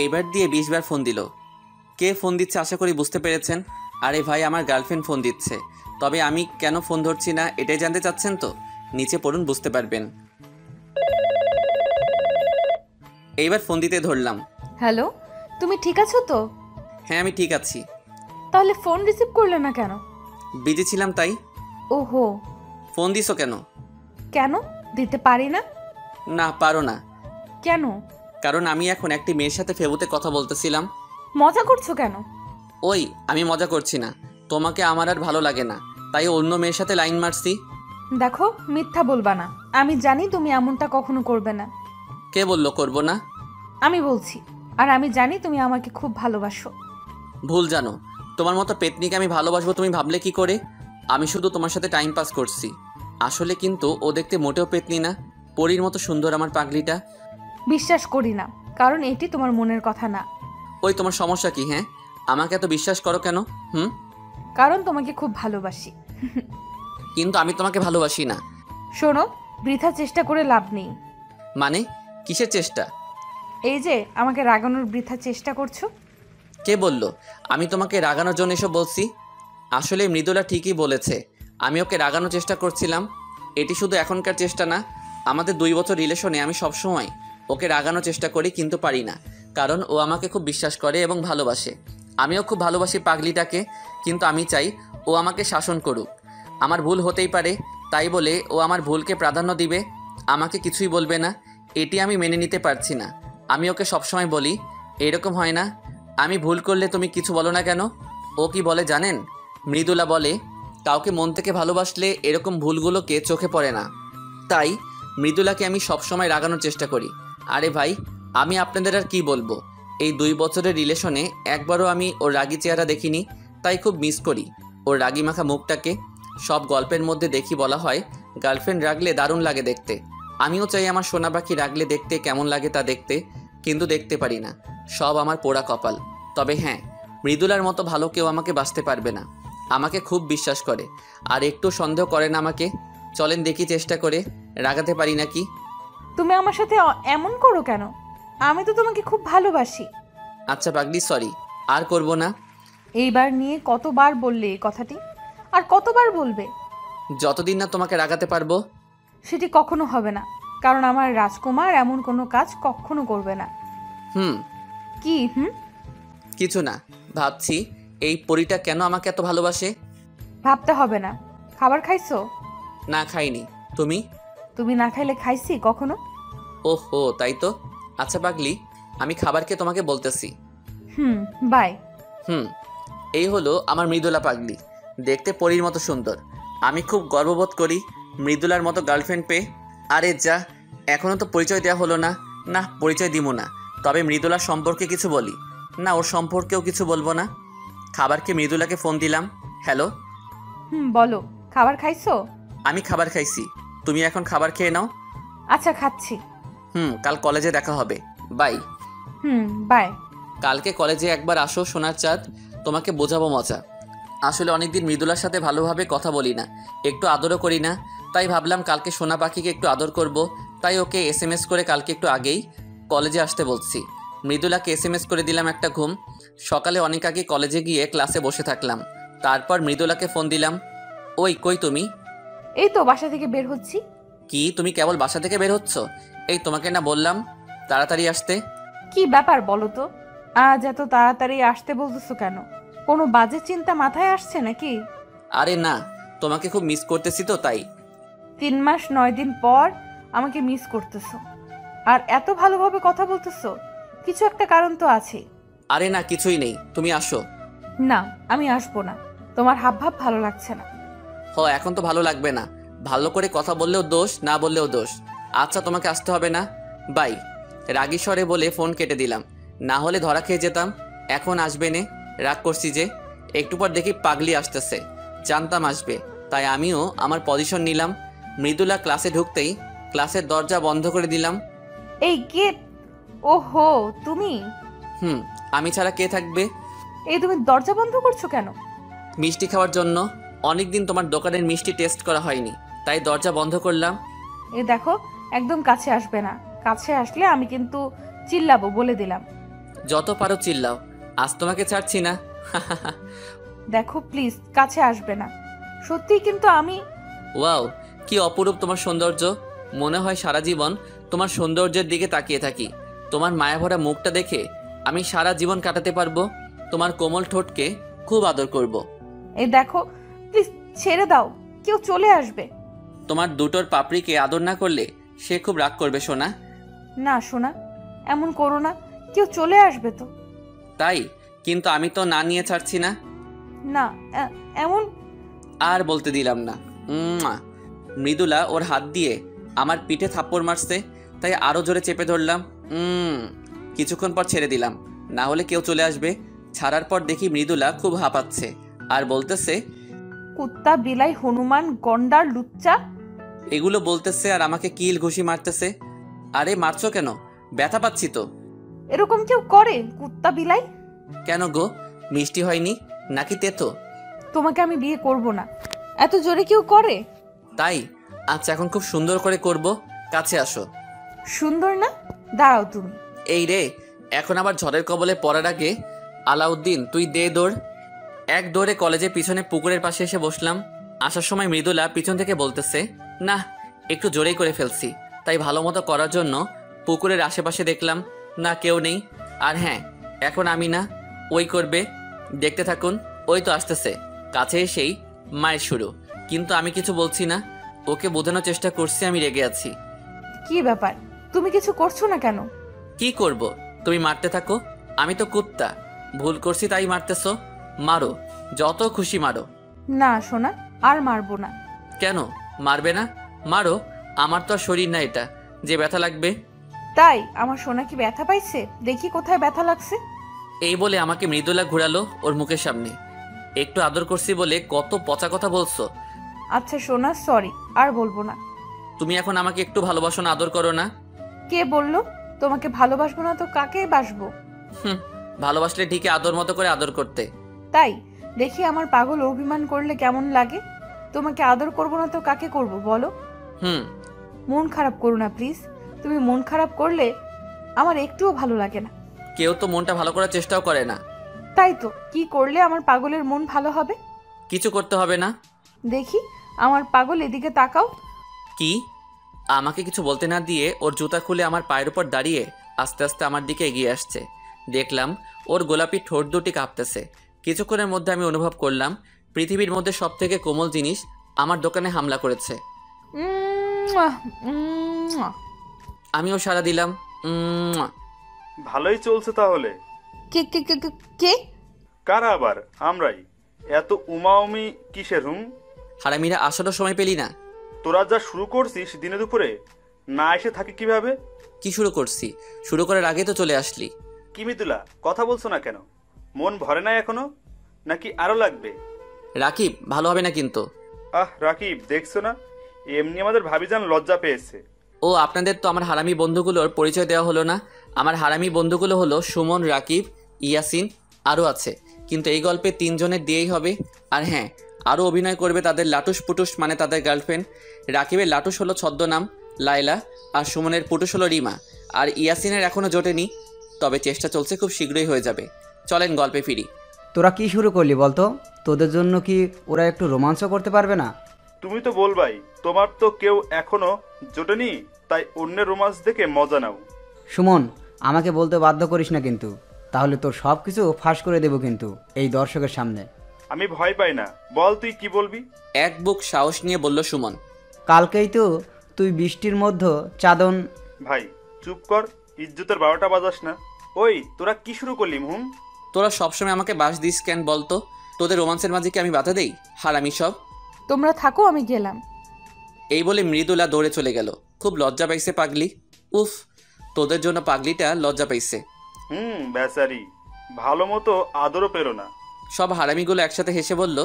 এইবার দিয়ে 20 বার ফোন দিল। কে ফোন দিচ্ছে আশা করি বুঝতে পেরেছেন। আরে ভাই, আমার গার্লফ্রেন্ড ফোন দিচ্ছে। তবে আমি কেন ফোন ধরছি না এটাই জানতে চাচ্ছেন তো? নিচে পড়ুন, বুঝতে পারবেন। এইবার ফোন দিতে ধরলাম। হ্যালো, তুমি ঠিক আছো তো? হ্যাঁ, আমি ঠিক আছি। তাহলে ফোন রিসিভ করলে না কেন? বিজি ছিলাম তাই। ওহো। ফোন দিছো কেন? কেন দিতে পারি না? না, পারো না। কেন? কারণ আমি এখন একটি মেয়ের সাথে ফেবুতে কথা বলতেছিলাম। মজা করছো কেন? ওই, আমি মজা করছি না। তোমাকে আমার আর ভালো লাগে না, তাই অন্য মেয়ের সাথে লাইন মারছি। দেখো, মিথ্যা বলবা না। আমি জানি তুমি এমনটা কখনো করবে না। কে বললো করবো না? আমি বলছি। আর আমি জানি তুমি আমাকে খুব ভালোবাসো। ভুল জানো। তোমার মতো পেতনিকে আমি ভালোবাসবো তুমি ভাবলে কি করে? আমি শুধু তোমার সাথে টাইম পাস করছি। আসলে কিন্তু ও দেখতে মোটেও পেতনি না, পরীর মতো সুন্দর আমার পাগলিটা। বিশ্বাস করি না, কারণ এটি তোমার মনের কথা না। ওই, তোমার সমস্যা কি? হ্যাঁ, আমাকে এত বিশ্বাস করো কেন? কারণ তোমাকে খুব ভালোবাসি। কিন্তু আমি তোমাকে ভালোবাসি না। শোনো, বৃথা চেষ্টা করে লাভ নেই। মানে? কিসের চেষ্টা? এই যে আমাকে রাগানোর বৃথা চেষ্টা করছো। কে বলল আমি তোমাকে রাগানোর জন্য এসব বলছি? আসলে মৃদুলা ঠিকই বলেছে, আমি ওকে রাগানোর চেষ্টা করছিলাম। এটি শুধু এখনকার চেষ্টা না, আমাদের 2 বছর রিলেশনে আমি সবসময় ওকে রাগানোর চেষ্টা করি, কিন্তু পারি না। কারণ ও আমাকে খুব বিশ্বাস করে এবং ভালোবাসে। আমিও খুব ভালোবাসি পাগলিটাকে, কিন্তু আমি চাই ও আমাকে শাসন করুক। আমার ভুল হতেই পারে, তাই বলে ও আমার ভুলকে প্রাধান্য দিবে, আমাকে কিছুই বলবে না। এটি আমি মেনে নিতে পারছি না। আমি ওকে সবসময় বলি, এরকম হয় না, আমি ভুল করলে তুমি কিছু বলো না কেন? ও কি বলে জানেন? মৃদুলা বলে, কাউকে মন থেকে ভালোবাসলে এরকম ভুলগুলোকে চোখে পড়ে না। তাই মৃদুলাকে আমি সবসময় রাগানোর চেষ্টা করি। আরে ভাই, আমি আপনাদের আর কি বলবো, এই 2 বছরের রিলেশনে একবারও আমি ওর রাগী চেহারা দেখিনি, তাই খুব মিস করি ওর রাগী মাখা মুখটাকে। সব গল্পের মধ্যে দেখি বলা হয় গার্লফ্রেন্ড রাগলে দারুণ লাগে দেখতে। আমিও চাই আমার সোনা পাখি রাগলে দেখতে কেমন লাগে তা দেখতে, কিন্তু দেখতে পারি না। সব আমার পোড়া কপাল। তবে হ্যাঁ, মৃদুলার মতো ভালো কেউ আমাকে বাঁচতে পারবে না। আমাকে খুব বিশ্বাস করে, আর একটু সন্দেহ করে না আমাকে। চলেন দেখি চেষ্টা করে রাগাতে পারি নাকি। তুমি আমার সাথে এমন করো কেন? আমি তো তোমাকে খুব ভালোবাসি। আচ্ছা পাগলি, সরি, আর করব না। এইবার নিয়ে কতবার বললে এই কথাটি, আর কতবার বলবে? যতদিন না তোমাকে রাগাতে পারবো। সেটি কখনো হবে না, কারণ আমার রাজকুমার এমন কোনো কাজ কখনো করবে না। হুম। কি কিছু না, ভাবছি এই পরীটা কেন আমাকে এত ভালোবাসে। ভাবতে হবে না। খাবার খাইছো? না, খাইনি। তুমি? তুমি না খাইলে খাইছি কখনো? ওহো, তাই তো। আচ্ছা পাগলি, আমি খাবারকে তোমাকে বলতেছি। বাই। এই হলো আমার মৃদুলা পাগলি, দেখতে পরীর মতো সুন্দর। আমি খুব গর্ববোধ করি মৃদুলার মতো গার্লফ্রেন্ড পেয়ে। আরে যা, এখনও তো পরিচয় দেওয়া হলো না। না, পরিচয় দিব না। তবে মৃদুলার সম্পর্কে কিছু বলি না, ওর সম্পর্কেও কিছু বলবো না। খাবারকে মৃদুলাকে ফোন দিলাম। হ্যালো। বলো, খাবার খাইছো? আমি খাবার খাইছি, তুমি এখন খাবার খেয়ে নাও। আচ্ছা, খাচ্ছি। কাল কলেজে দেখা হবে। বাই। বাই। কালকে কলেজে একবার আসো সোনার চাঁদ, তোমাকে বোঝাবো মজা। আসলে অনেকদিন মৃদুলার সাথে ভালোভাবে কথা বলি না, একটু আদরও করি না। তাই ভাবলাম কালকে সোনা পাখিকে একটু আদর করব। তাই ওকে SMS করে কালকে একটু আগেই কলেজে আসতে বলছি। মৃদুলাকে SMS করে দিলাম একটা ঘুম। সকালে অনেক আগে কলেজে গিয়ে ক্লাসে বসে থাকলাম। তারপর মৃদুলাকে ফোন দিলাম। ওই, কই তুমি? এই তো বাসা থেকে বের হচ্ছি। কি, তুমি কেবল বাসা থেকে বের হচ্ছ? এই, তোমাকে না বললাম তাড়াতাড়ি আসতে? কি ব্যাপার বলো তো? আজ এত তাড়াতাড়ি আসতে বলতেছো কেন? কোনো বাজে চিন্তা মাথায় আসছে নাকি? আরে না, তোমাকে খুব মিস করতেছি তো তাই। 3 মাস 9 দিন পর আমাকে মিস করতেছো, আর এত ভালোভাবে কথা বলতেছো? কিছু একটা কারণ তো আছে। আরে না, কিছুই নেই, তুমি আসো। না, আমি আসবো না। তোমার হাবভাব ভালো লাগছে না। এখন তো ভালো লাগবে না। ভালো করে কথা বললেও দোষ, না বললেও দোষ। আচ্ছা, তোমাকে আসতে হবে না। বাই। রাগী স্বরে বলে ফোন কেটে দিলাম, না হলে ধরা খেয়ে যেতাম। এখন আসবে নে, রাগ করছি যে। একটু পর দেখি পাগলি আসতেছে, জানতাম আসবে, তাই আমিও আমার পজিশন নিলাম। মৃদুলা ক্লাসে ঢুকতেই ক্লাসের দরজা বন্ধ করে দিলাম। এই গেট। ওহো, তুমি? আমি ছাড়া কে থাকবে? এই তুমি দরজা বন্ধ করছো কেন? মিষ্টি খাওয়ার জন্য। অনেকদিন তোমার দোকানের মিষ্টি টেস্ট করা হয়নি, তাই দরজা বন্ধ করলাম। এই দেখো, একদম কাছে আসবে না। কাছে আসলে আমি কিন্তু চিল্লাবো, বলে দিলাম। যত পারো চিল্লাও, আজ তোমাকে ছাড়ছি না। দেখো প্লিজ কাছে আসবে না, সত্যি কিন্তু আমি। ওয়াও, কি অপরূপ তোমার সৌন্দর্য। মনে হয় সারা জীবন তোমার সৌন্দর্যের দিকে তাকিয়ে থাকি। তোমার মায়াভরা মুখটা দেখে আমি সারা জীবন কাটাতে পারবো। তোমার কোমল ঠোঁটকে খুব আদর করব। এই দেখো প্লিজ ছেড়ে দাও, কেউ চলে আসবে। তোমার দুটোর পাপড়িকে আদর না করলে সে খুব রাগ করবে সোনা। না সোনা, এমন করো না, কেউ চলে আসবে তো। তাই? কিন্তু আমি তো না নিয়ে ছাড়ছি না। না এমন। আর বলতে দিলাম না। উম্মা। মৃদুলা ওর হাত দিয়ে আমার পিঠে থাপ্পড় মারছে, তাই আরো জোরে চেপে ধরলাম। কিছুক্ষণ পর ছেড়ে দিলাম, না হলে কেউ চলে আসবে। ছাড়ার পর দেখি মৃদুলা খুব হাঁপাচ্ছে আর বলতেছে, কুত্তা বিলাই হনুমান গন্ডার লুচ্চা। এগুলো বলতেছে আর আমাকে কিল ঘুষি মারতেছে। আরে মারছো কেন? ব্যথা পাচ্ছি তো। এরকম কেউ করে কুত্তা বিলাই? কেন গো, মিষ্টি হয়নি নাকি তেতো? তোমাকে আমি বিয়ে করব না, এত জোরে কেউ করে? তাই? আচ্ছা এখন খুব সুন্দর করে করব, কাছে আসো। সুন্দর না? দাঁড়াও তুমি। এই রে, এখন আবার ঝড়ের কবলে পড়ার আগে আলাউদ্দিন তুই দে দৌড়। এক দৌড়ে কলেজের পিছনে পুকুরের পাশে এসে বসলাম। আসার সময় মৃদুলা পিছন থেকে বলতেছে, না একটু জোরেই করে ফেলছি। তাই ভালো মতো করার জন্য পুকুরের আশেপাশে দেখলাম, না কেউ নেই। আর হ্যাঁ, এখন আমি না, ওই করবে। দেখতে থাকুন, ওই তো আসতেছে। কাছে এসেই মায়ের শুরু, কিন্তু আমি কিছু বলছি না। ওকে বোঝানোর চেষ্টা করছি আমি রেগে আছি। কি ব্যাপার, তুমি কিছু করছো না কেন? কি করব? তুমি মারতে থাকো, আমি তো কুত্তা। ভুল করছি তাই মারতেছো, মারো, যত খুশি মারো। না সোনা, আর মারবো না। কেন মারবে না? মারো, আমার তো আর শরীর না এটা যে ব্যথা লাগবে। তাই? আমার সোনা কি ব্যথা পাইছে? দেখি কোথায় ব্যথা লাগছে। এই বলে আমাকে মৃদুলা ঘুরালো ওর মুখের সামনে। একটু আদর করছি বলে কত পচা কথা বলছো। আচ্ছা সোনা, সরি, আর বলবো না। তুমি এখন আমাকে একটু ভালোবাসো না, আদর করো না? কে বললো তোমাকে ভালোবাসবো না? তো কাকে বাসবো? হুম, ভালোবাসলে ঠিকই আদর মতো করে আদর করতে। তাই? দেখি আমার পাগল অভিমান করলে কেমন লাগে। তোমাকে আদর করবো না তো কাকে করব বলো? হুম। মন খারাপ করো না প্লিজ। তুমি মন খারাপ করলে আমার একটুও ভালো লাগে না। কেউ তো মনটা ভালো করার চেষ্টাও করে না। তাই তো, কি করলে আমার পাগলের মন ভালো হবে? কিছু করতে হবে না। দেখি আমার পাগল, এদিকে তাকাও। কি? আমাকে কিছু বলতে না দিয়ে ওর জুতা খুলে আমার পায়ের উপর দাঁড়িয়ে আস্তে আস্তে আমার দিকে এগিয়ে আসছে। দেখলাম ওর গোলাপি ঠোঁট দুটি কাঁপতেছে। কিছুক্ষণের মধ্যে আমি অনুভব করলাম পৃথিবীর মধ্যে সবথেকে কোমল জিনিস আমার দোকানে হামলা করেছে। উম্মুয়া, উম্মুয়া। আমিও সাড়া দিলাম। ভালোই চলছে তাহলে। কে কে কে কে- কে? কারা আবার? আমরাই। এত উমাউমি কিসের? হারামিরা আসারও সময় পেলি না। তোরা যা শুরু করছিস দিনে দুপুরে, না এসে থাকি কিভাবে? কি শুরু করছি? শুরু করার আগে তো চলে আসলি। কি মিতুলা, কথা বলছো না কেন? মন ভরে না এখনো, নাকি আরো লাগবে? রাকিব, ভালো হবে না কিন্তু। রাকিব, দেখছো না এমনি আমাদের ভাবিজান লজ্জা পেয়েছে। ও, আপনাদের তো আমার হারামি বন্ধুগুলোর পরিচয় দেওয়া হলো না। আমার হারামি বন্ধুগুলো হলো সুমন, রাকিব, ইয়াসিন, আরও আছে। কিন্তু এই গল্পে 3 জনের দিয়েই হবে। আর হ্যাঁ, আরও অভিনয় করবে তাদের লাটুস পুটুস, মানে তাদের গার্লফ্রেন্ড। রাকিবের লাটুস হলো ছদ্মনাম লায়লা, আর সুমনের পুটুস হলো রিমা, আর ইয়াসিনের এখনও জোটেনি, তবে চেষ্টা চলছে, খুব শীঘ্রই হয়ে যাবে। চলেন গল্পে ফিরি। তোরা কি শুরু করলি বলতো? তোদের জন্য কি ওরা একটু রোমাঞ্চ করতে পারবে না? তুমি তো বলবাই, তোমার তো কেউ এখনো জোটেনি, তাই অন্যের রোমান্স দেখে মজা নাও। সুমন, আমাকে বলতে বাধ্য করিস না কিন্তু, তাহলে তোর সব কিছু ফাঁস করে দেবো কিন্তু এই দর্শকের সামনে। আমি ভয় পাই না, বল তুই কি বলবি? এক বুক সাহস নিয়ে বলল সুমন। কালকেই তো তুই বৃষ্টির মধ্যে চাদন। ভাই চুপ কর, ইজ্জতের 12টা বাজাস না। ওই তোরা কি শুরু করলি? তোরা সবসময় আমাকে বাস দিস কেন বলতো? তোদের রোমান্সের মাঝে কি আমি বাধা দেই? হারামি সব। তোমরা থাকো, আমি গেলাম। এই বলে মৃদুলা দৌড়ে চলে গেল। খুব লজ্জা পাইছে পাগলি। উফ, তোদের জন্য পাগলিটা লজ্জা পাইছে। বেচারি, ভালো মতো আদরও পেলো না। সব হারামিগুলো একসাথে হেসে বলল,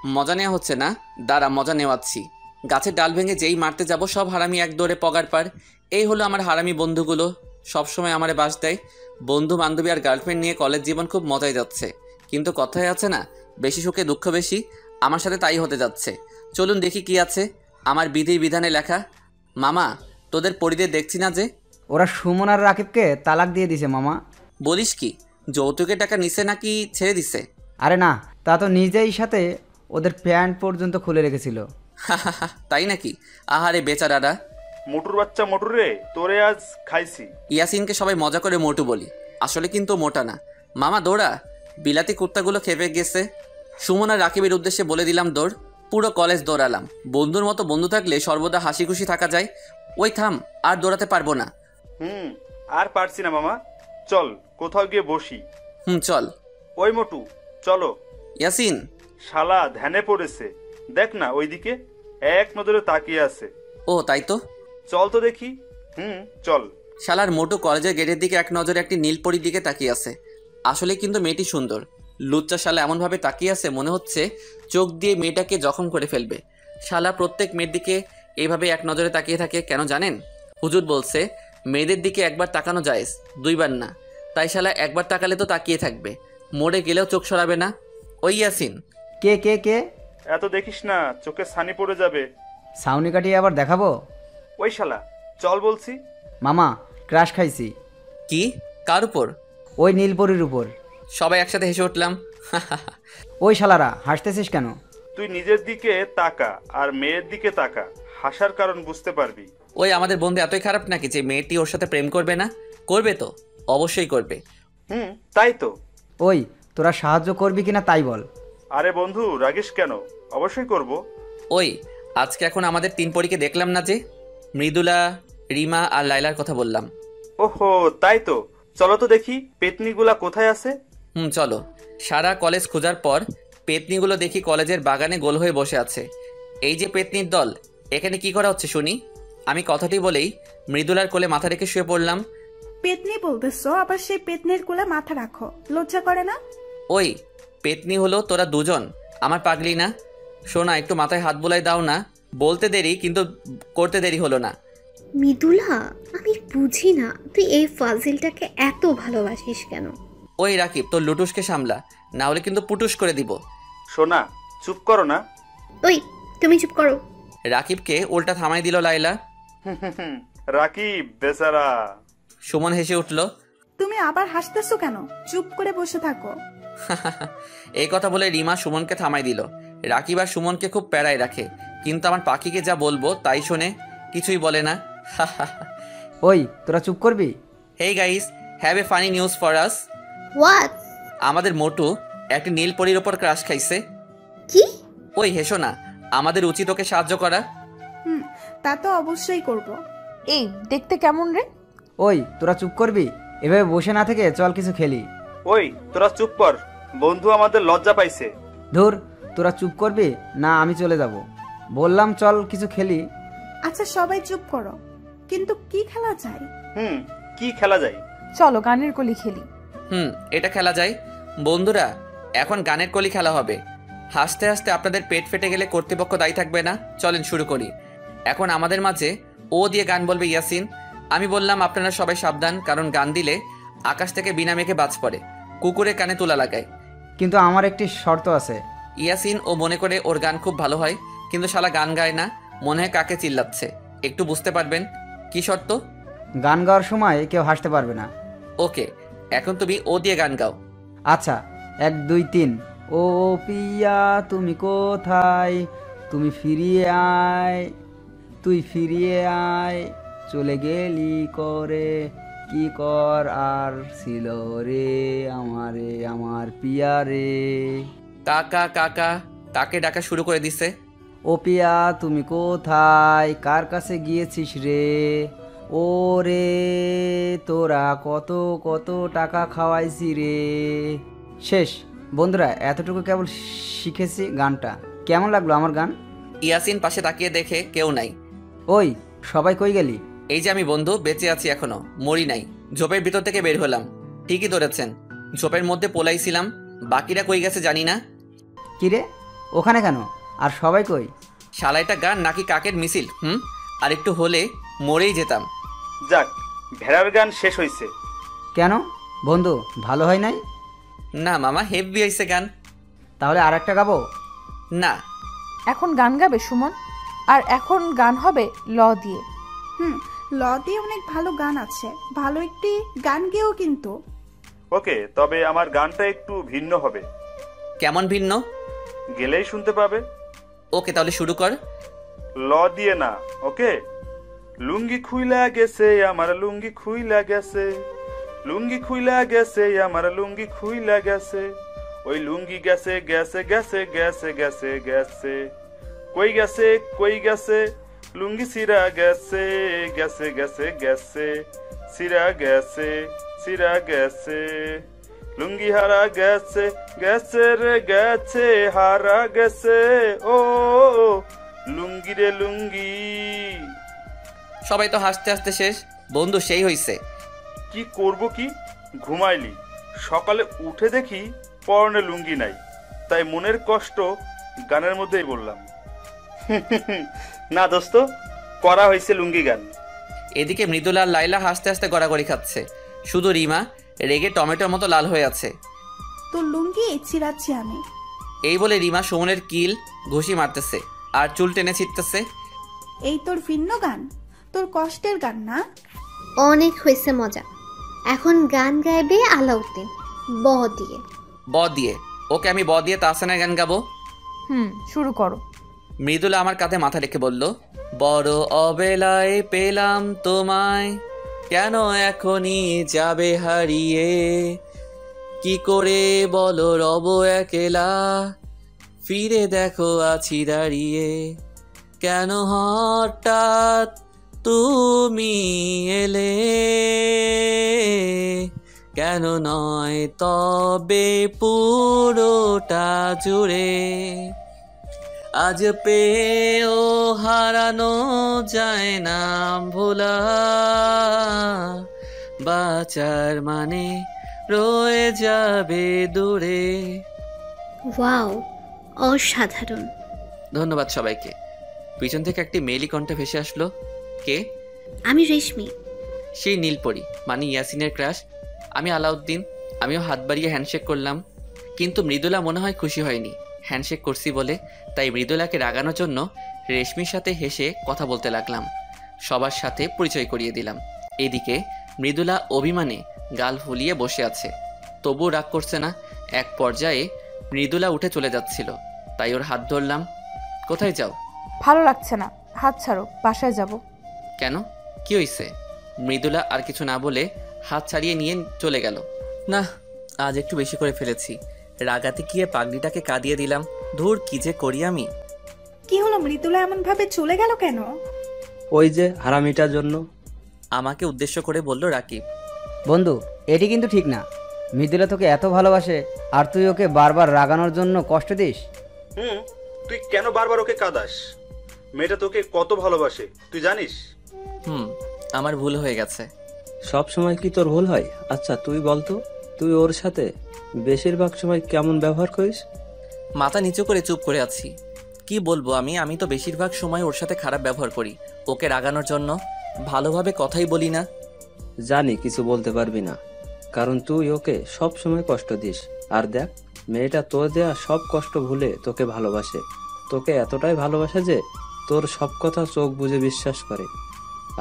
মজা নেওয়া হচ্ছে না, দাঁড়া মজা নেওয়াচ্ছি। গাছের ডাল ভেঙে যেই মারতে যাব সব হারামি এক দৌড়ে পগার পার। এই হলো আমার হারামি বন্ধুগুলো, সবসময় আমারে বাস দেয়। বন্ধু বান্ধবী আর গার্লফ্রেন্ড নিয়ে কলেজ জীবন খুব মজায় যাচ্ছে, কিন্তু কথায় আছে না, বেশি সুখে দুঃখ বেশি। আমার সাথে তাই হতে যাচ্ছে। চলুন দেখি কি আছে আমার বিধি বিধানে লেখা। মামা, তোদের পরিদের দেখছি না যে? ওরা সুমন আর রাকিবকে তালাক দিয়ে দিছে মামা। বলিস কি? যৌতুকের টাকা নিছে নাকি ছেড়ে দিছে? আরে না, তা তো নিজেই সাথে ওদের প্যান্ট পর্যন্ত খুলে রেখেছিল। তাই নাকি? আহারে বেচারারা। মোটুর বাচ্চা মোটু রে, তোরে আজ খাইছি। ইয়াসিনকে সবাই মজা করে মোটু বলি, আসলে কিন্তু মোটা না। মামা দৌড়া, বিলাতি কুত্তাগুলো খেপে গেছে। সুমন আর রাকিবের উদ্দেশ্যে বলে দিলাম দৌড়। পুরো কলেজ দৌড়ালাম। বন্ধুর মতো বন্ধু থাকলে সর্বদা হাসি খুশি থাকা যায়। ওই থাম, আর দৌড়াতে পারবো না। আর পারছি না মামা, চল কোথাও গিয়ে বসি। চল। ওই মোটু চলো। ইয়াসিন। শালা ধ্যানে পড়েছে, দেখ না ওইদিকে এক নজরে তাকিয়ে আছে। ও তাই তো, চল তো দেখি। চল। শালার মোটু কলেজের গেটের দিকে এক নজরে একটি নীলপরির দিকে তাকিয়ে আছে। আসলে কিন্তু মেয়েটি সুন্দর। লুচ্চা শালা এমনভাবে তাকিয়ে আছে মনে হচ্ছে চোখ দিয়ে মেয়েটাকে জখম করে ফেলবে। শালা প্রত্যেক মেয়ের দিকে এইভাবে এক নজরে তাকিয়ে থাকে কেন জানেন? হুজুর বলছে মেয়েদের দিকে একবার তাকানো জায়েজ, দুইবার না। তাই শালা একবার তাকালে তো তাকিয়ে থাকবে, মরে গেলেও চোখ সরাবে না। ওই ইয়াসিন। কে কে কে? এত দেখিস না, চোখে ছানি পড়ে যাবে। সাউনি কাটিয়ে আবার দেখাবো? ওই শালা চল বলছি। মামা ক্রাশ খাইছি। কি? কার উপর? ওই নীলপরির উপর। সবাই একসাথে হেসে উঠলাম। ওই শালারা হাসতেছিস কেন? তুই নিজের দিকে তাকা আর মেয়ের দিকে তাকা, হাসার কারণ বুঝতে পারবি। ওই আমাদের বন্ধু এতই খারাপ নাকি যে মেয়েটি ওর সাথে প্রেম করবে না? করবে তো, অবশ্যই করবে। তাই তো। ওই তোরা সাহায্য করবি কিনা তাই বল। আরে বন্ধু রাগিস কেন, অবশ্যই করব। ওই আজকে এখন আমাদের 3 পরীকে দেখলাম না যে? মৃদুলা, রিমা আর লাইলার কথা বললাম। ওহো তাই তো, চলো তো দেখি পেতনিগুলা কোথায় আছে। চলো। সারা কলেজ খোঁজার পর পেতনিগুলো দেখি কলেজের বাগানে গোল হয়ে বসে আছে। এই যে পেতনির দল, এখানে কি করা হচ্ছে শুনি? আমি কথাটি বলেই মৃদুলার কোলে মাথা রেখে শুয়ে পড়লাম। পেতনি বলতেছো, আবার সেই পেতনির কোলে মাথা রাখো, লজ্জা করে না? ওই পেতনি হলো তোরা দুজন, আমার পাগলি না? শোনা, একটু মাথায় হাত বুলাই দাও না। বলতে দেরি কিন্তু করতে দেরি হলো না। মৃদুলা, আমি বুঝি না তুই এই ফাজিলটাকে এত ভালোবাসিস কেন? ওই রাকিব, তোর লুটুসকে সামলা, না হলে কিন্তু পুটুস করে দিব। সোনা চুপ করো না। ওই তুমি চুপ করো। রাকিবকে উল্টা থামাই দিল লাইলা। রাকিব বেচারা। সুমন হেসে উঠল। তুমি আবার হাসতেছো কেন? চুপ করে বসে থাকো। এই কথা বলে রিমা সুমনকে থামাই দিল। রাকিব আর সুমনকে খুব প্যারায় রাখে, কিন্তু আমার পাখিকে যা বলবো তাই শোনে, কিছুই বলে না। ওই তোরা চুপ করবি? Hey guys, have a funny news for us. What? আমাদের মোটু একটি নীলপরির ওপর ক্রাশ খাইছে। কি? ওই হেসো না, আমাদের উচিত ওকে সাহায্য করা। তা তো অবশ্যই করব। এই দেখতে কেমন রে? ওই তোরা চুপ করবি? এভাবে বসে না থেকে চল কিছু খেলি। ওই তোরা চুপ কর, বন্ধু আমাদের লজ্জা পাইছে। ধুর, তোরা চুপ করবি না আমি চলে যাব। বললাম চল কিছু খেলি। আচ্ছা সবাই চুপ করো, কিন্তু কি খেলা যায়? কি খেলা যায়? চলো গানের কলি খেলি। এটা খেলা যায়। বন্ধুরা, এখন গানের কলি খেলা হবে। হাসতে হাসতে আপনাদের পেট ফেটে গেলে কর্তৃপক্ষ দায়ী থাকবে না। চলেন শুরু করি। এখন আমাদের মাঝে ও দিয়ে গান বলবে ইয়াসিন। আমি বললাম আপনারা সবাই সাবধান, কারণ গান দিলে আকাশ থেকে বিনা মেঘে বাজ পড়ে, কুকুরের কানে তুলা লাগায়। কিন্তু আমার একটি শর্ত আছে। ইয়াসিন ও মনে করে ওর গান খুব ভালো হয়, কিন্তু শালা গান গায় না, মনে হয় কাকে চিল্লাচ্ছে। একটু বুঝতে পারবেন। কি শর্ত? গান গাওয়ার সময় কেউ হাসতে পারবে না। ওকে, এখন তুমি ও দিয়ে গান গাও। আচ্ছা, 1 2 3। ও পিয়া তুমি কোথায়, তুমি ফিরিয়ে আয়, তুই ফিরিয়ে আয়, চলে গেলি করে কি কর আর ছিল রে আমারে আমার পিয়া রে। কাকা কাকা, কাকে ডাকা শুরু করে দিছে। ও পিয়া তুমি কোথায়, কার কাছে গিয়েছিস রে, ও রে তোরা কত কত টাকা খাওয়াইছি রে। শেষ। বন্ধুরা, এতটুকু কেবল শিখেছি গানটা। কেমন লাগলো আমার গান? ইয়াসিন পাশে তাকিয়ে দেখে কেউ নাই। ওই সবাই কই গেলি? এই যে আমি বন্ধু, বেঁচে আছি এখনো, মরি নাই। ঝোপের ভিতর থেকে বের হলাম। ঠিকই ধরেছেন, ঝোপের মধ্যে পোলাইছিলাম। বাকিরা কই গেছে জানি না। কিরে ওখানে কেন? আর সবাই কই? শালাইটা গান নাকি কাকের মিছিল? আর একটু হলে মরেই যেতাম। যাক, ভেড়ার গান শেষ হয়েছে। কেন বন্ধু, ভালো হয় নাই? না মামা, হেভি হয়েছে গান। তাহলে আর একটা গাবো? না। এখন গান গাবে সুমন, আর এখন গান হবে ল দিয়ে। ল দিয়ে অনেক ভালো গান আছে, ভালো একটি গান গেও কিন্তু। ওকে, তবে আমার গানটা একটু ভিন্ন হবে। কেমন ভিন্ন? গেলেই শুনতে পাবে। ওকে, তাহলে শুরু কর। ল দিয়ে না, ওকে? লুঙ্গি খুইলা গেছে আমার, লুঙ্গি খুইলা গেছে, লুঙ্গি খুইলা গেছে আমার, লুঙ্গি খুইলা গেছে, ওই লুঙ্গি গেছে গেছে গেছে গেছে গেছে গেছে, কই গেছে কই গেছে, লুঙ্গি সিরা গেছে গেছে গেছে গেছে, সিরা গেছে সিরা গেছে, লুঙ্গি হারা গেছে গেছে রে গেছে, হারা গেছে ও লুঙ্গি রে লুঙ্গি। সবাই তো হাসতে হাসতে শেষ। বন্ধু, সেই হইছে। কি করব কি, ঘুমাইলি, সকালে উঠে দেখি পরনে লুঙ্গি নাই, তাই মনের কষ্ট গানের মধ্যেই বললাম। না দোস্ত, করা হয়েছে লুঙ্গি গান। এদিকে মৃদুলা আর লাইলা হাসতে হাসতে গড়াগড়ি খাচ্ছে। শুধু রিমা রেগে টমেটোর মতো লাল হয়ে আছে। তোর লুঙ্গি ছিঁড়াচ্ছি আমি। এই বলে রিমা সুমনের কিল ঘুষি মারতেছে আর চুল টেনে ছিটতেছে। এই তোর ভিন্ন গান, তোর কষ্টের গান না? অনেক হয়েছে মজা। এখন গান গাইবে আলাউদ্দিন ব দিয়ে। ব দিয়ে? ওকে, আমি ব দিয়ে তাহসানের গান গাবো। শুরু করো। মৃদুলা আমার কাঁধে মাথা রেখে বলল, বড় অবেলায় পেলাম তোমায়, কেন এখনই যাবে হারিয়ে, কি করে বলো রব একেলা, ফিরে দেখো আছি দাঁড়িয়ে, কেন হঠাৎ তুমি এলে, কেন নয় তবে পুরোটা জুড়ে, আজ পেয়েও হারানো যায় না ভোলা, বাঁচার মানে রয়ে যাবে দূরে। ওয়াও, অসাধারণ। ধন্যবাদ সবাইকে। পিছন থেকে একটি মেইলি কণ্ঠে ভেসে আসলো। কে? আমি রেশমি। সেই নীলপরি, মানে ইয়াসিনের ক্রাশ। আমি আলাউদ্দিন। আমিও হাত বাড়িয়ে হ্যান্ডশেক করলাম, কিন্তু মৃদুলা মনে হয় খুশি হয়নি হ্যান্ডশেক করছি বলে। তাই মৃদুলাকে রাগানোর জন্য রেশমির সাথে হেসে কথা বলতে লাগলাম, সবার সাথে পরিচয় করিয়ে দিলাম। এদিকে মৃদুলা অভিমানে গাল ফুলিয়ে বসে আছে, তবুও রাগ করছে না। এক পর্যায়ে মৃদুলা উঠে চলে যাচ্ছিল, তাই ওর হাত ধরলাম। কোথায় যাও? ভালো লাগছে না, হাত ছাড়ো, বাসায় যাব। কেন, কি হইছে? মৃদুলা আর কিছু না বলে হাত ছাড়িয়ে নিয়ে চলে গেল। না, আজ একটু বেশি করে ফেলেছি। রাগাতে গিয়ে পাগড়িটাকে কাঁদিয়ে দিলাম। ধুর, কি যে করি আমি। কি হলো, মৃদুলা এমন ভাবে চলে গেল কেন? ওই যে হারামিটার জন্য। আমাকে উদ্দেশ্য করে বলল রাকিব। বন্ধু, এটি কিন্তু ঠিক না। মৃদুলা তোকে এত ভালোবাসে আর তুই ওকে বারবার রাগানোর জন্য কষ্ট দিস। তুই কেন বারবার ওকে কাঁদাস? মেয়েটা তোকে কত ভালোবাসে তুই জানিস? আমার ভুল হয়ে গেছে। সব সময় কি তোর ভুল হয়? আচ্ছা তুই বলতো, তুই ওর সাথে বেশিরভাগ সময় কেমন ব্যবহার করিস? মাথা নিচু করে চুপ করে আছি। কি বলবো আমি তো বেশিরভাগ সময় ওর সাথে খারাপ ব্যবহার করি, ওকে রাগানোর জন্য। ভালোভাবে কথাই বলি না। জানি কিছু বলতে পারবি না, কারণ তুই ওকে সব সময় কষ্ট দিস। আর দেখ, মেয়েটা তোর দেয়া সব কষ্ট ভুলে তোকে ভালোবাসে। তোকে এতটাই ভালোবাসে যে তোর সব কথা চোখ বুজে বিশ্বাস করে।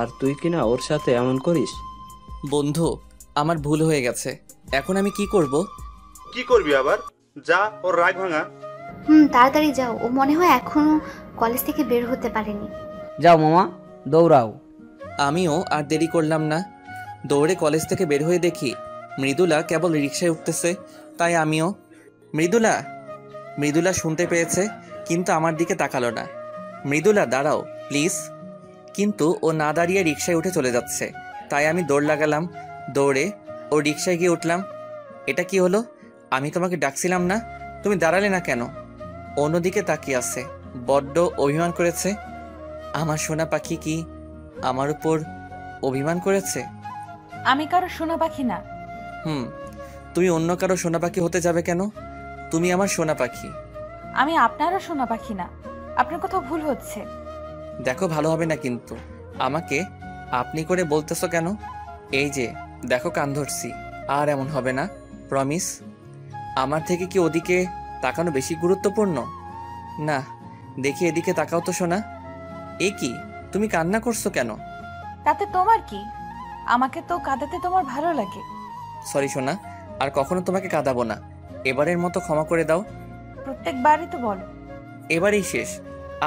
আর তুই কিনা ওর সাথে এমন করিস। বন্ধু, আমার ভুল হয়ে গেছে। এখন আমি কি করব? কি করবি আবার? যা, ওর রাগ ভাঙা। তাড়াতাড়ি যাও, ও মনে হয় এখনো কলেজ থেকে বের হতে পারেনি। যাও মামা, দৌড়াও। আমিও আর দেরি করলাম না। দৌড়ে কলেজ থেকে বের হয়ে দেখি মৃদুলা কেবল রিকশায় উঠতেছে। তাই আমিও। মৃদুলা শুনতে পেয়েছে, কিন্তু আমার দিকে তাকালো না। মৃদুলা, দাঁড়াও প্লিজ। কিন্তু ও না দাঁড়িয়ে রিকশায় উঠে চলে যাচ্ছে। তাই আমি দৌড় লাগালাম। দৌড়ে ও রিকশায় গিয়ে উঠলাম। এটা কি হলো? আমি তোমাকে ডাকছিলাম না, তুমি দাঁড়ালে না কেন? অন্যদিকে তাকিয়ে আছে, বড্ড অভিমান করেছে। আমার সোনা পাখি কি আমার উপর অভিমান করেছে? আমি কারো সোনা পাখি না। তুমি অন্য কারো সোনা পাখি হতে যাবে কেন? তুমি আমার সোনা পাখি। আমি আপনারও সোনা পাখি না, আপনার কোথাও ভুল হচ্ছে। দেখো, ভালো হবে না কিন্তু। আমাকে আপনি করে বলতেছো কেন? এই যে দেখো, কান ধরছি। আর এমন হবে না, প্রমিস। আমার থেকে কি ওদিকে তাকানো বেশি গুরুত্বপূর্ণ? না, দেখি এদিকে তাকাও তো সোনা। এ কি, তুমি কান্না করছো কেন? তাতে তোমার কি? আমাকে তো কাঁদাতে তোমার ভালো লাগে। সরি সোনা, আর কখনো তোমাকে কাঁদাবো না। এবারের মতো ক্ষমা করে দাও। প্রত্যেকবারই তো বলো। এবারেই শেষ,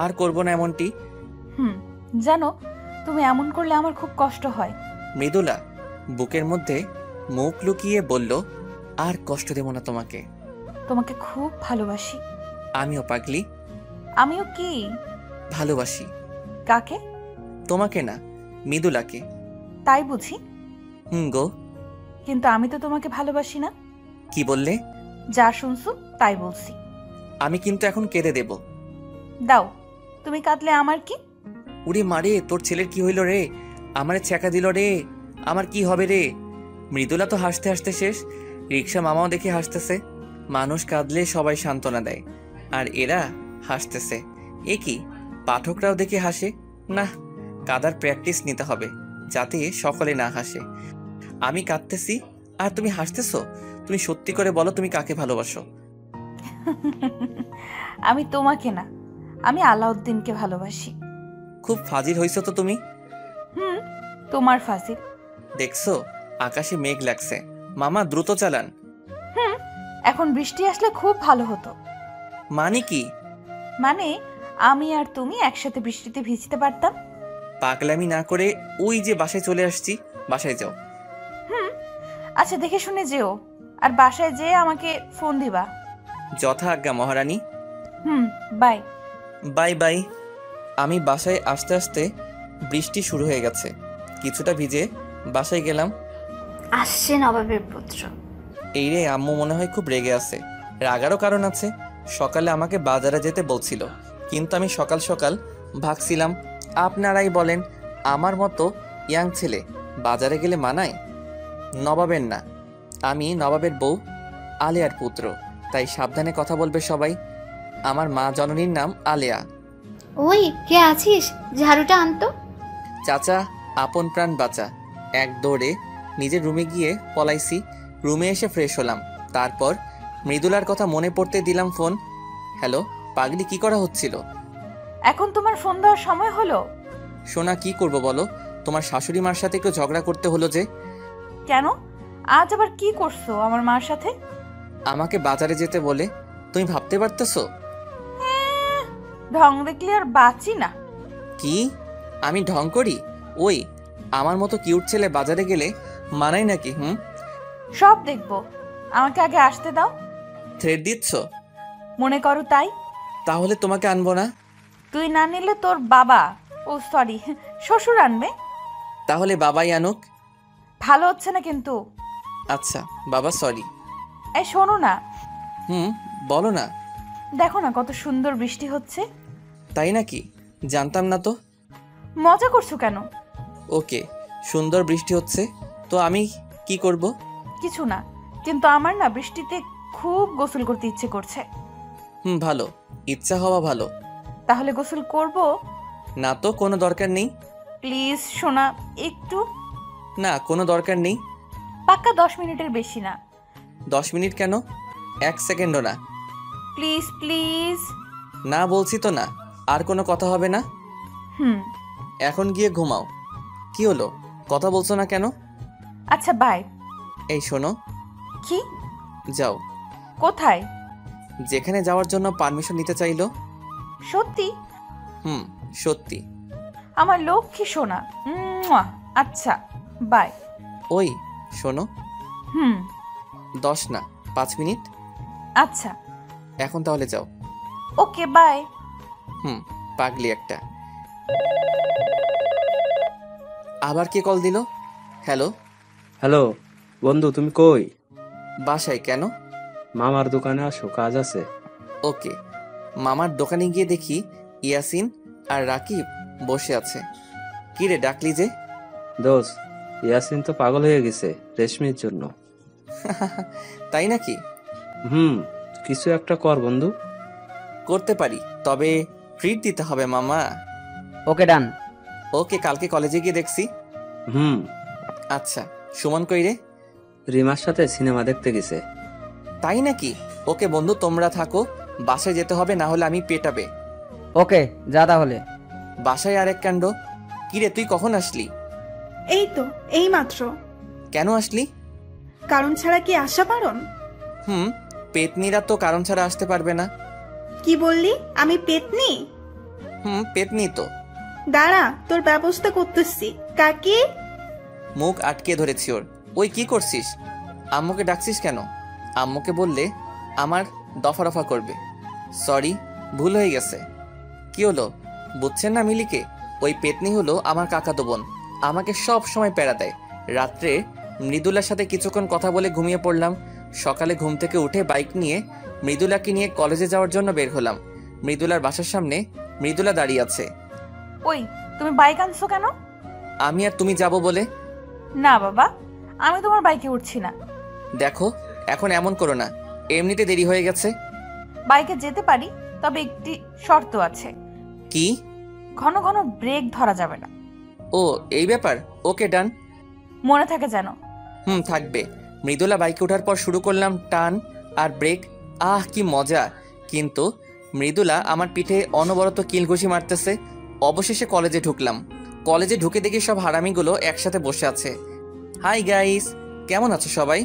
আর করব না এমনটি। জানো, তুমি এমন করলে আমার খুব কষ্ট হয়। মৃদুলা বুকের মধ্যে মুখ লুকিয়ে বলল, আর কষ্ট দেব না তোমাকে। তোমাকে খুব ভালোবাসি। আমিও পাগলি। আমিও কি ভালোবাসি। কাকে? তোমাকে না, মৃদুলাকে। তাই বুঝি? গো। কিন্তু আমি তো তোমাকে ভালোবাসি না। কি বললে? যা শুনছো তাই বলছি। আমি কিন্তু এখন কেঁদে দেব। দাও, তুমি কাঁদলে আমার কি? উড়ি মারে, তোর ছেলের কি হইল রে? আমারে ছ্যাঁকা দিল রে। আমার কি হবে রে? মৃদুলা তো হাসতে হাসতে শেষ। রিক্সা মামাও দেখে হাসতেছে। মানুষ কাঁদলে সবাই সান্ত্বনা দেয়, আর এরা হাসতেছে। এ কি, পাঠকরাও দেখে হাসে না? কাদার প্র্যাকটিস নিতে হবে যাতে সকলে না হাসে। আমি কাঁদতেছি আর তুমি হাসতেছো। তুমি সত্যি করে বলো, তুমি কাকে ভালোবাসো? আমি তোমাকে না, আমি আলাউদ্দিনকে ভালোবাসি। খুব ফাজিল হইছো তো তুমি। তোমার ফাজিল। দেখছো আকাশে মেঘ লাগছে, মামা দ্রুত চালান। এখন বৃষ্টি আসলে খুব ভালো হতো। মানে কি? মানে আমি আর তুমি একসাথে বৃষ্টিতে ভিজতে পারতাম। পাগলামি না করে ওই যে বাসায় চলে আসছি, বাসায় যাও। আচ্ছা, দেখে শুনে যেও, আর বাসায় যেয়ে আমাকে ফোন দিবা। যথা আজ্ঞা মহারানী। বাই। Bye bye. আমি বাসায় আসতে আসতে বৃষ্টি শুরু হয়ে গেছে। কিছুটা ভিজে বাসায় গেলাম। আসছে নবাবের পুত্র। এই রে, আম্মু মনে হয় খুব রেগে আছে। রাগারও কারণ আছে। সকালে আমাকে বাজারে যেতে বলছিল, কিন্তু আমি সকাল সকাল ভাগছিলাম। আপনারাই বলেন, আমার মতো ইয়াং ছেলে বাজারে গেলে মানায়? নবাবের না, আমি নবাবের বউ আলেয়ার পুত্র, তাই সাবধানে কথা বলবে সবাই। আমার মা জননীর নাম আলেয়া। ওই কে আছিস, ঝাড়ুটা আনতো। চাচা, আপন প্রাণ বাঁচা। এক দৌড়ে নিজের রুমে গিয়ে পলাইছি। রুমে এসে ফ্রেশ হলাম। তারপর মৃদুলার কথা মনে পড়তে দিলাম ফোন। হ্যালো পাগলি, কি করা হচ্ছিল? এখন তোমার ফোন দেওয়ার সময় হলো? সোনা, কি করব বলো? তোমার শাশুড়ি মার সাথে একটু ঝগড়া করতে হলো যে। কেন? আজ আবার কি করছো আমার মার সাথে? আমাকে বাজারে যেতে বলে। তুমি ভাবতে পারতেছো? ঢং দেখলে আর বাঁচি না। কি আমি ঢং করি? ওই আমার মতো কিউট ছেলে বাজারে গেলে মানায় নাকি? সব দেখবো, আমাকে আগে আসতে দাও। থ্রেড দিচ্ছ? মনে করো তাই। তাহলে তোমাকে আনবো না। তুই না নিলে তোর বাবা, ও সরি, শ্বশুর আনবে। তাহলে বাবাই আনুক। ভালো হচ্ছে না কিন্তু। আচ্ছা বাবা, সরি। এই শোনো না। বলো না। দেখো না কত সুন্দর বৃষ্টি হচ্ছে। তাই নাকি? জানতাম না তো। মজা করছো কেন? ওকে, সুন্দর বৃষ্টি হচ্ছে তো আমি কি করব? কিছু না, কিন্তু আমার না বৃষ্টিতে খুব গোসল করতে ইচ্ছে করছে। ভালো, ইচ্ছা হওয়া ভালো। তাহলে গোসল করব? না তো, কোনো দরকার নেই। প্লিজ সোনা, একটু। না, কোনো দরকার নেই। পাক্কা 10 মিনিটের বেশি না। 10 মিনিট কেন? 1 সেকেন্ডও না। Please please. না বলছি তো না। আর কোনো কথা হবে না। এখন গিয়ে ঘুমাও। কি হলো, কথা বলছো না কেন? আচ্ছা বাই। এই শোনো। কি? যাও। কোথায়? যেখানে যাওয়ার জন্য পারমিশন নিতে চাইলো। সত্যি? সত্যি। আমার লক্ষ্মী সোনা। আচ্ছা বাই। ওই শোনো। 10 না, 5 মিনিট। আচ্ছা। এখন তাহলে যাও। Okay bye. পাগলি একটা। আবার কে কল দিল? হ্যালো। হ্যালো বন্ধু, তুমি কই? বাসায়। কেন? মামার দোকানে আসো, কাজ আছে। ওকে। মামার দোকানে গিয়ে দেখি ইয়াসিন আর রাকিব বসে আছে। কি রে, ডাকলি যে? দোস্ত, ইয়াসিন তো পাগল হয়ে গেছে রেশমির জন্য। তাই নাকি? কিছু একটা কর বন্ধু। করতে পারি, তবে ট্রিট দিতে হবে মামা। ওকে ডান। ওকে, কালকে কলেজে গিয়ে দেখছি। আচ্ছা, সুমন কই রে? রিমার সাথে সিনেমা দেখতে গেছে। তাই নাকি? ওকে বন্ধু, তোমরা থাকো, বাসায় যেতে হবে, না হলে আমি পেটাবে। ওকে যা তাহলে। বাসায় আরেক কাণ্ড। কিরে, তুই কখন আসলি? এই তো এই মাত্র। কেন আসলি? কারণ ছাড়া কি আসা পারন? পেতনিরা তো কারণ ছাড়া আসতে পারবে না। কি বললি? আমি পেতনি? পেতনি তো। দাঁড়া, তোর ব্যবস্থা করতেছি। কাকি? মুখ আটকে ধরেছি ওর। ওই কি করছিস? আম্মুকে ডাকছিস কেন? আম্মুকে বললে আমার দফা রফা করবে। সরি, ভুল হয়ে গেছে। কি হলো বুঝছেন না মিলিকে? ওই পেতনি হলো আমার কাকাতো বোন। আমাকে সব সময় প্যারা দেয়। রাত্রে মৃদুলার সাথে কিছুক্ষণ কথা বলে ঘুমিয়ে পড়লাম। সকালে ঘুম থেকে উঠে বাইক নিয়ে মৃদুলাকে নিয়ে কলেজে যাওয়ার জন্য বের হলাম। মৃদুলার বাসার সামনে মৃদুলা দাঁড়িয়ে আছে। ওই তুমি বাইক আনছো কেন? আমি আর তুমি যাব বলে। না বাবা, আমি তোমার বাইকে উঠছি না। দেখো, এখন এমন করো না, এমনিতে দেরি হয়ে গেছে। বাইকে যেতে পারি, তবে একটি শর্ত আছে। কি? ঘন ঘন ব্রেক ধরা যাবে না। ও এই ব্যাপার, ওকে ডান। মনে থাকে যেন। থাকবে। মৃদুলা বাইকে ওঠার পর শুরু করলাম টান আর ব্রেক। কি মজা! কিন্তু মৃদুলা আমার পিঠে অনবরত কিলঘুষি মারতেছে। অবশেষে কলেজে ঢুকলাম। কলেজে ঢুকে দেখি সব হারামিগুলো একসাথে বসে আছে। হাই গাইস, কেমন আছো সবাই?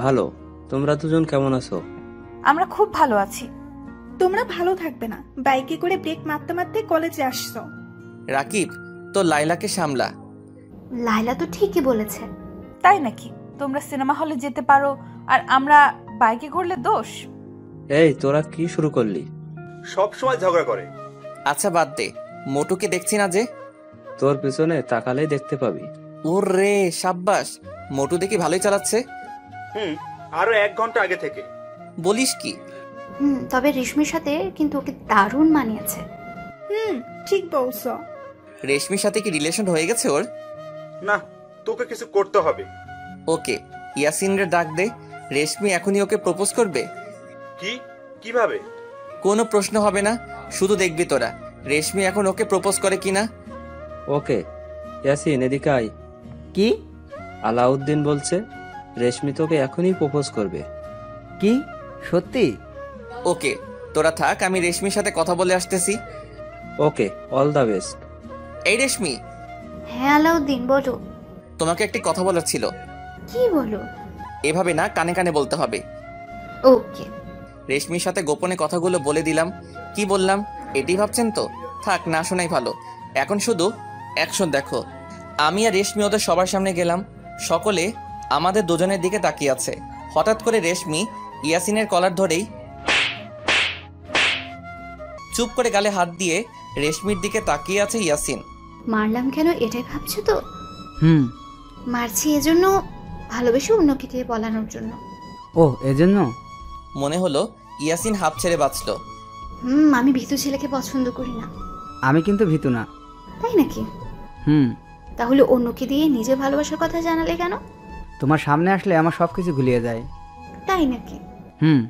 ভালো। তোমরা দুজন কেমন আছো? আমরা খুব ভালো আছি। তোমরা ভালো থাকবে না, বাইকে করে ব্রেক মারতে মারতে কলেজে আসছো। রাকিব, তো লাইলাকে সামলা। লাইলা তো ঠিকই বলেছে। তাই নাকি? তোমরা সিনেমা হলে যেতে পারো আর আমরা বাইকে ঘুরলে দোষ? এই তোরা কি শুরু করলি? সব সময় ঝগড়া করে। আচ্ছা বাদ দে, মোটুকে দেখছি না যে। তোর পিছনে তাকালেই দেখতে পাবি। ওরে সাব্বাস, মোটু দেখি ভালোই চালাচ্ছে। আরো 1 ঘন্টা আগে থেকে। বলিস কি? তবে রেশমির সাথে কিন্তু ওকে দারুণ মানিয়েছে। ঠিক বলছো। রেশমির সাথে কি রিলেশন হয়ে গেছে ওর? না, তোকে কিছু করতে হবে। ওকে, ইয়াসিনের ডাক দে। রেশমি এখনই ওকে প্রপোজ করবে। কিভাবে? কোনো প্রশ্ন হবে না, শুধু দেখবি তোরা রেশমি এখন ওকে প্রপোজ করে কিনা। ওকে ইয়াসিন, এদিকে আয়। কি? আলাউদ্দিন বলছে রেশমি তোকে এখনই প্রপোজ করবে। কি সত্যি? ওকে, তোরা থাক, আমি রেশমির সাথে কথা বলে আসতেছি। ওকে, অল দ্য বেস্ট। এই রেশমি, হ্যাঁ আলাউদ্দিন বলো। তোমাকে একটি কথা বলার ছিল। কি বলো? এভাবে না, কানে কানে বলতে হবে। ওকে। রেশমির সাথে গোপনে কথাগুলো বলে দিলাম। কি বললাম এটি ভাবছেন তো? থাক, না শোনাই ভালো। এখন শুধু অ্যাকশন দেখো। আমি আর রেশমি ওদের সবার সামনে গেলাম। সকলে আমাদের দুজনের দিকে তাকিয়ে আছে। হঠাৎ করে রেশমি ইয়াসিনের কলার ধরেই চুপ করে গালে হাত দিয়ে রেশমির দিকে তাকিয়ে আছে ইয়াসিন। মারলাম কেন এটাই ভাবছো তো? মারছি এজন্য, ভালোবেসে অন্যকে দিয়ে বলানোর জন্য। ও এজন্য? মনে হলো ইয়াসিন হাফ ছেড়ে বাঁচল। আমি ভীতু ছেলেকে পছন্দ করি না। আমি কিন্তু ভীতু না। তাই নাকি? তাহলে অন্যকে দিয়ে নিজে ভালোবাসার কথা জানালে কেন? তোমার সামনে আসলে আমার সবকিছু গুলিয়ে যায়। তাই নাকি? হুম।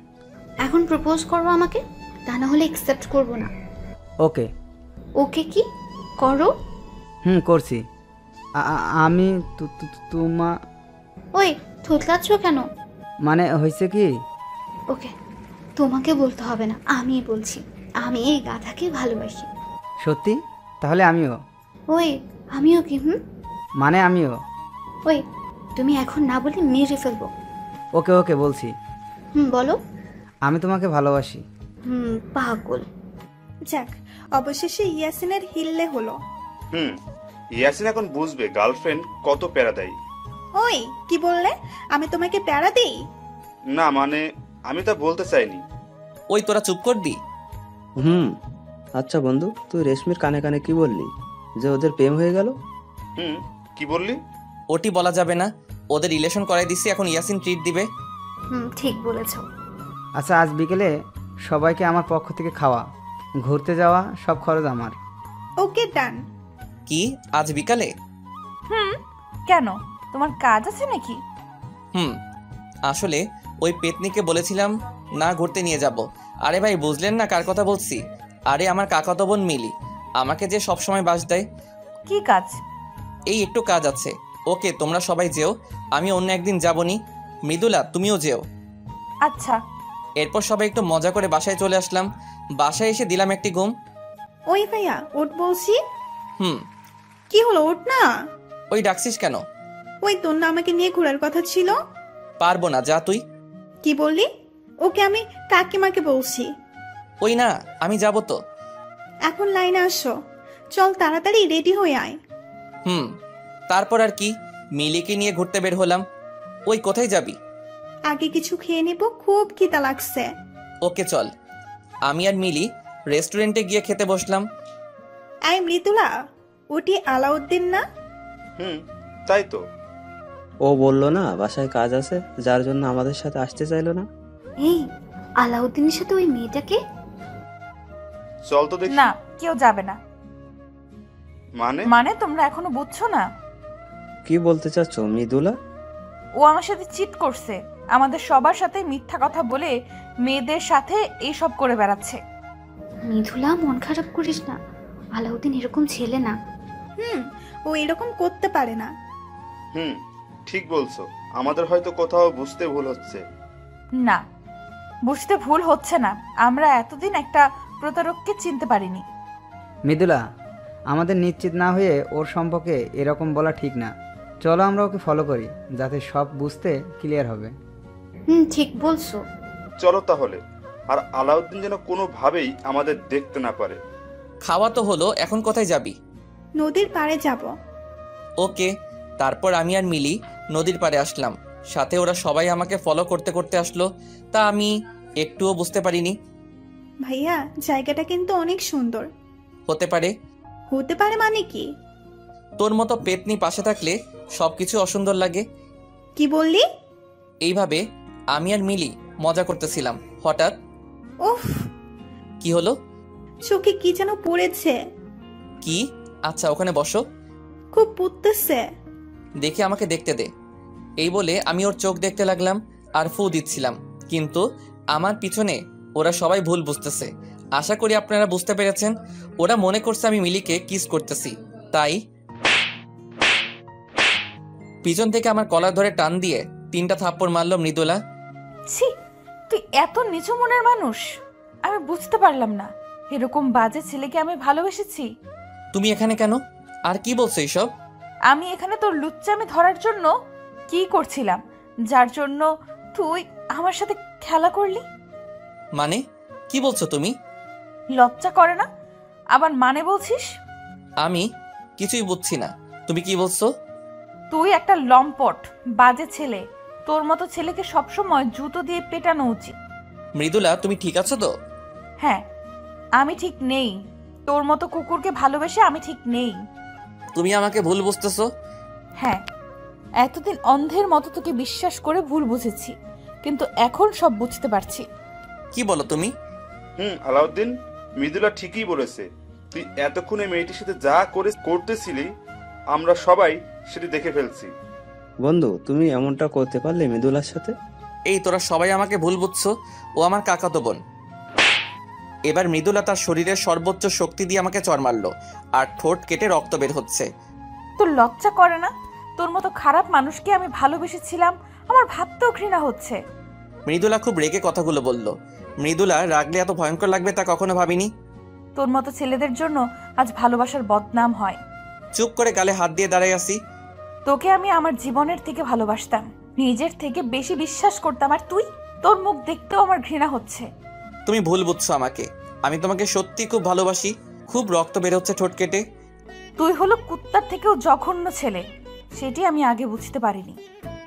এখন প্রপোজ করো আমাকে, তা না হলে অ্যাকসেপ্ট করব না। ওকে। ওকে কি করো? করছি। আমি তোমা ওই থুতলাচ্ছ কেন? মানে হয়েছে কি? ওকে, তোমাকে বলতে হবে না, আমিই বলছি। আমি এই গাধাকে ভালোবাসি। সত্যি? তাহলে আমিও। ওই আমিও কি? মানে আমিও। ওই তুমি এখন না বলে মেরে ফেলবো। ওকে ওকে বলছি। বলো। আমি তোমাকে ভালোবাসি। পাগল। যাক, অবশেষে ইয়াসিনের হিললে হলো। ইয়াসিন এখন বুঝবে গার্লফ্রেন্ড কত প্যারা দেয়। ওই কি বললে? আমি তোমাকে প্যারা দেই? না মানে আমি তা বলতে চাইনি। ওই তোরা চুপ করবি? আচ্ছা বন্ধু, তুই রেশমির কানে কানে কি বললি যে ওদের প্রেম হয়ে গেল? কি বললি? ওটি বলা যাবে না। ওদের রিলেশন করাই দিছি, এখন ইয়াসিন ট্রিট দিবে। ঠিক বলেছো। আচ্ছা, আজ বিকেলে সবাইকে আমার পক্ষ থেকে খাওয়া, ঘুরতে যাওয়া, সব খরচ আমার। ওকে ডান। কি আজ বিকালে? কেন, তোমার কাজ আছে নাকি? আসলে ওই পেতনিকে বলেছিলাম না ঘুরতে নিয়ে যাব। আরে ভাই, বুঝলেন না কার কথা বলছি? আরে আমার কাকাতো বোন মিলি, আমাকে যে সব সময় বাস দেয়। কি কাজ? এই একটু কাজ আছে। ওকে, তোমরা সবাই যেও, আমি অন্য একদিন যাবনি। মৃদুলা তুমিও যেও। আচ্ছা। এরপর সবাই একটু মজা করে বাসায় চলে আসলাম। বাসায় এসে দিলাম একটি ঘুম। ওই ভাইয়া ওঠ বলছি। কি হলো, ওঠ না। ওই ডাকছিস কেন? ওই তোর না আমাকে নিয়ে ঘোরার কথা ছিল। পারবো না, যা তুই। কি বললি? ওকে আমি কাকিমাকে বলছি। ওই না, আমি যাবো তো। এখন লাইনে আসো, চল তাড়াতাড়ি রেডি হয়ে আয়। তারপর আর কি, মিলিকে নিয়ে ঘুরতে বের হলাম। ওই কোথায় যাবি? আগে কিছু খেয়ে নেব, খুব খিদা লাগছে। ওকে চল। আমি আর মিলি রেস্টুরেন্টে গিয়ে খেতে বসলাম। আই মৃদুলা, ওটি আলাউদ্দিন না? তাই তো। ও বললো না বাসায় কাজ আছে, যার জন্য আমাদের সাথে আসতে চাইলো না। এই আলাউদ্দিনের সাথে ওই মেয়েটাকে? চল তো দেখি। না, কেউ যাবে না। মানে তোমরা এখনো বুঝছো না? কি বলতে চাচ্ছ মৃদুলা? ও আমার সাথে চিট করছে, আমাদের সবার সাথে মিথ্যা কথা বলে মেয়েদের সাথে এইসব করে বেড়াচ্ছে। মৃদুলা, মন খারাপ করিস না, আলাউদ্দিন এরকম ছেলে না। ও এরকম করতে পারে না। ঠিক বলছো, আমাদের হয়তো কোথাও বুঝতে ভুল হচ্ছে। না, বুঝতে ভুল হচ্ছে না, আমরা এতদিন একটা প্রতারককে চিনতে পারিনি। মৃদুলা, আমাদের নিশ্চিত না হয়ে ওর সম্পর্কে এরকম বলা ঠিক না। চলো আমরা ওকে ফলো করি, যাতে সব বুঝতে ক্লিয়ার হবে। ঠিক বলছো। চলো তাহলে। আর আলাউদ্দিন যেন কোনোভাবেই আমাদের দেখতে না পারে। খাওয়া তো হলো, এখন কোথায় যাবি? নদীর পাড়ে যাব। ওকে। তারপর আমি আর মিলি নদীর পাড়ে আসলাম। সাথে ওরা সবাই আমাকে ফলো করতে করতে আসলো, তা আমি একটুও বুঝতে পারিনি। ভাইয়া, জায়গাটা কিন্তু অনেক সুন্দর। হতে পারে। হতে পারে মানে কি? তোর মতো পেতনি পাশে থাকলে সবকিছু অসুন্দর লাগে। কি বললি? এইভাবে আমি আর মিলি মজা করতেছিলাম, হঠাৎ উফ, কি হলো? চোখে কি যেন পড়েছে। কি? আচ্ছা, ওখানে বসো। খুব পুড়তেছে। দেখে আমাকে দেখতে দে। এই বলে আমি ওর চোখ দেখতে লাগলাম আর ফু দিচ্ছিলাম, কিন্তু আমার পিছনে ওরা সবাই ভুল বুঝতেছে। আশা করি আপনারা বুঝতে পেরেছেন। ওরা মনে করছে আমি মিলিকে কিস করতেছি, তাই পিছন থেকে আমার কলার ধরে টান দিয়ে 3টা থাপ্পড় মারলো মৃদুলা। ছি, তুই এত নিচু মনের মানুষ! আমি বুঝতে পারলাম না, এরকম বাজে ছেলেকে আমি ভালোবেসেছি। তুমি এখানে কেন? আর কি বলছো এইসব? আমি এখানে তোর লুচ্চামি ধরার জন্য কি করছিলাম, যার জন্য তুই আমার সাথে খেলা করলি। মানে কি বলছো তুমি? লজ্জা করে না? আবার মানে বলছিস? আমি কিছুই বুঝছি না, তুমি কি বলছো? তুই একটা লম্পট বাজে ছেলে, তোর মতো ছেলেকে সবসময় জুতো দিয়ে পেটানো উচিত। মৃদুলা, তুমি ঠিক আছো তো? হ্যাঁ, আমি ঠিক নেই। তোর মতো কুকুরকে ভালোবেসে আমি ঠিক নেই। তুমি আমাকে ভুল বুঝতেছো। হ্যাঁ, এতদিন অন্ধের মতো তোকে বিশ্বাস করে ভুল বুঝেছি, কিন্তু এখন সব বুঝতে পারছি। কি বলো তুমি? আলাউদ্দিন, মৃদুলা ঠিকই বলেছে। তুই এতক্ষণে মেয়েটির সাথে যা করতেছিলি আমরা সবাই সেটি দেখে ফেলছি। বন্ধু, তুমি এমনটা করতে পারলে মৃদুলার সাথে? এই তোরা সবাই আমাকে ভুল বুঝছো, ও আমার কাকাতো বোন। এবার মৃদুলা তার শরীরের সর্বোচ্চ শক্তি দিয়ে আমাকে চড় মারলো আর ঠোঁট কেটে রক্ত বের হচ্ছে। তোর লজ্জা করে না? তোর মতো খারাপ মানুষকে আমি ভালোবেসেছিলাম, আমার ভাবতেও ঘৃণা হচ্ছে। মৃদুলা খুব রেগে কথাগুলো বলল। মৃদুলা রাগলে এত ভয়ঙ্কর লাগবে তা কখনো ভাবিনি। তোর মতো ছেলেদের জন্য আজ ভালোবাসার বদনাম হয়। চুপ করে গালে হাত দিয়ে দাঁড়ায় আসি। তোকে আমি আমার জীবনের থেকে ভালোবাসতাম, নিজের থেকে বেশি বিশ্বাস করতাম, আর তুই? তোর মুখ দেখতেও আমার ঘৃণা হচ্ছে। তুমি ভুল বুঝছো আমাকে, আমি তোমাকে সত্যি খুব ভালোবাসি। খুব রক্ত বের হচ্ছে ঠোঁট কেটে। তুই হলো কুত্তার থেকেও জঘন্য ছেলে, সেটি আমি আগে বুঝতে পারিনি।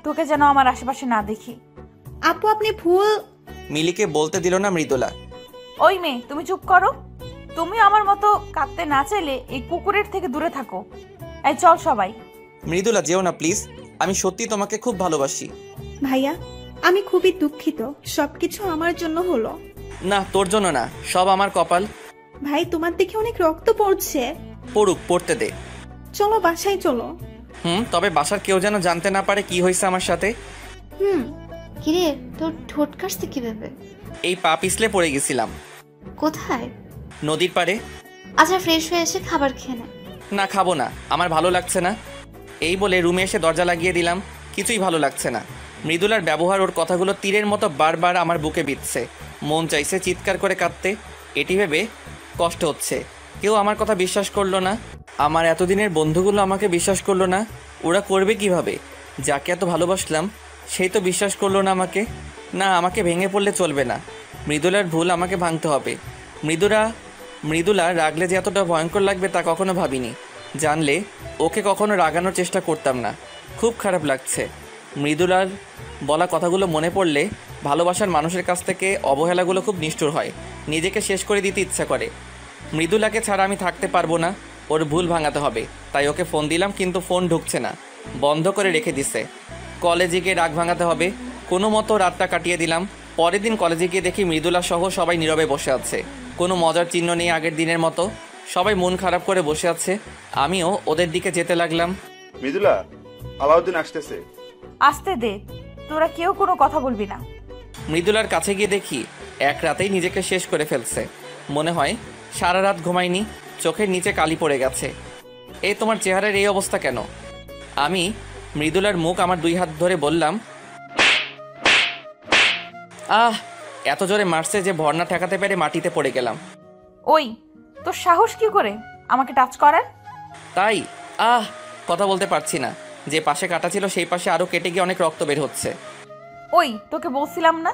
তোকে যেন আমার আশেপাশে না দেখি। আপু, আপনি ভুল। মিলিকে বলতে দিল না মৃদুলা। ওই মেয়ে, তুমি চুপ করো। তুমি আমার মতো কাঁদতে না চাইলে এই কুকুরের থেকে দূরে থাকো। এই চল সবাই। মৃদুলা, যেও না প্লিজ, আমি সত্যি তোমাকে খুব ভালোবাসি। ভাইয়া, আমি খুবই দুঃখিত, সবকিছু আমার জন্য হলো। না, তোর জন্য না, সব আমার কপাল। ভাই, তোমার দেখে অনেক রক্ত পড়ছে। পড়ুক, পড়তে দে। চলো বাসায় চলো। তবে বাসার কেউ যেন জানতে না পারে কি হয়েছে আমার সাথে। কিরে, তোর ঠোঁট কাটছে কিভাবে? এই পা পিছলে পড়ে গেছিলাম। কোথায়? নদীর পাড়ে। আচ্ছা, ফ্রেশ হয়ে এসে খাবার খেয়ে নে। না, খাবো না, আমার ভালো লাগছে না। এই বলে রুমে এসে দরজা লাগিয়ে দিলাম। কিছুই ভালো লাগছে না। মৃদুলার ব্যবহার, ওর কথাগুলো তীরের মতো বারবার আমার বুকে বিঁধছে। মন চাইছে চিৎকার করে কাঁদতে। এটি ভেবে কষ্ট হচ্ছে। কেউ আমার কথা বিশ্বাস করলো না। আমার এতদিনের বন্ধুগুলো আমাকে বিশ্বাস করলো না। ওরা করবে কিভাবে? যাকে এত ভালোবাসলাম সেই তো বিশ্বাস করলো না আমাকে। না, আমাকে ভেঙে পড়লে চলবে না, মৃদুলার ভুল আমাকে ভাঙতে হবে। মৃদুলা রাগলে যে এতটা ভয়ঙ্কর লাগবে তা কখনো ভাবিনি। জানলে ওকে কখনো রাগানোর চেষ্টা করতাম না। খুব খারাপ লাগছে। মৃদুলার বলা কথাগুলো মনে পড়লে ভালোবাসার মানুষের কাছ থেকে অবহেলাগুলো খুব নিষ্ঠুর হয়। নিজেকে শেষ করে দিতে ইচ্ছা করে। মৃদুলাকে ছাড়া আমি থাকতে পারবো না, ওর ভুল ভাঙাতে হবে। তাই ওকে ফোন দিলাম, কিন্তু ফোন ঢুকছে না, বন্ধ করে রেখে দিছে। কলেজে গিয়ে রাগ ভাঙাতে হবে। কোনো মতো রাতটা কাটিয়ে দিলাম। পরের দিন কলেজে গিয়ে দেখি মৃদুলা সহ সবাই নীরবে বসে আছে। কোনো মজার চিহ্ন নেই আগের দিনের মতো। সবাই মন খারাপ করে বসে আছে। আমিও ওদের দিকে যেতে লাগলাম। মৃদুলা, আলাউদ্দিন আসতেছে। আসতে দে, তোরা কেউ কোনো কথা বলবি না। মৃদুলার কাছে গিয়ে দেখি এক রাতেই নিজেকে শেষ করে ফেলছে। মনে হয় সারা রাত ঘুমায়নি, চোখের নিচে কালি পড়ে গেছে। এই তোমার চেহারার এই অবস্থা কেন? আমি মৃদুলার মুখ আমার 2 হাত ধরে বললাম, এত জোরে মারছে যে ভর্না ঠেকাতে পেরে মাটিতে পড়ে গেলাম। ওই, তোর সাহস কি করে আমাকে টাচ করার? তাই কথা বলতে পারছি না। যে পাশে কাটা ছিল সেই পাশে আরও কেটে গিয়ে অনেক রক্ত বের হচ্ছে। ওই, তোকে বলছিলাম না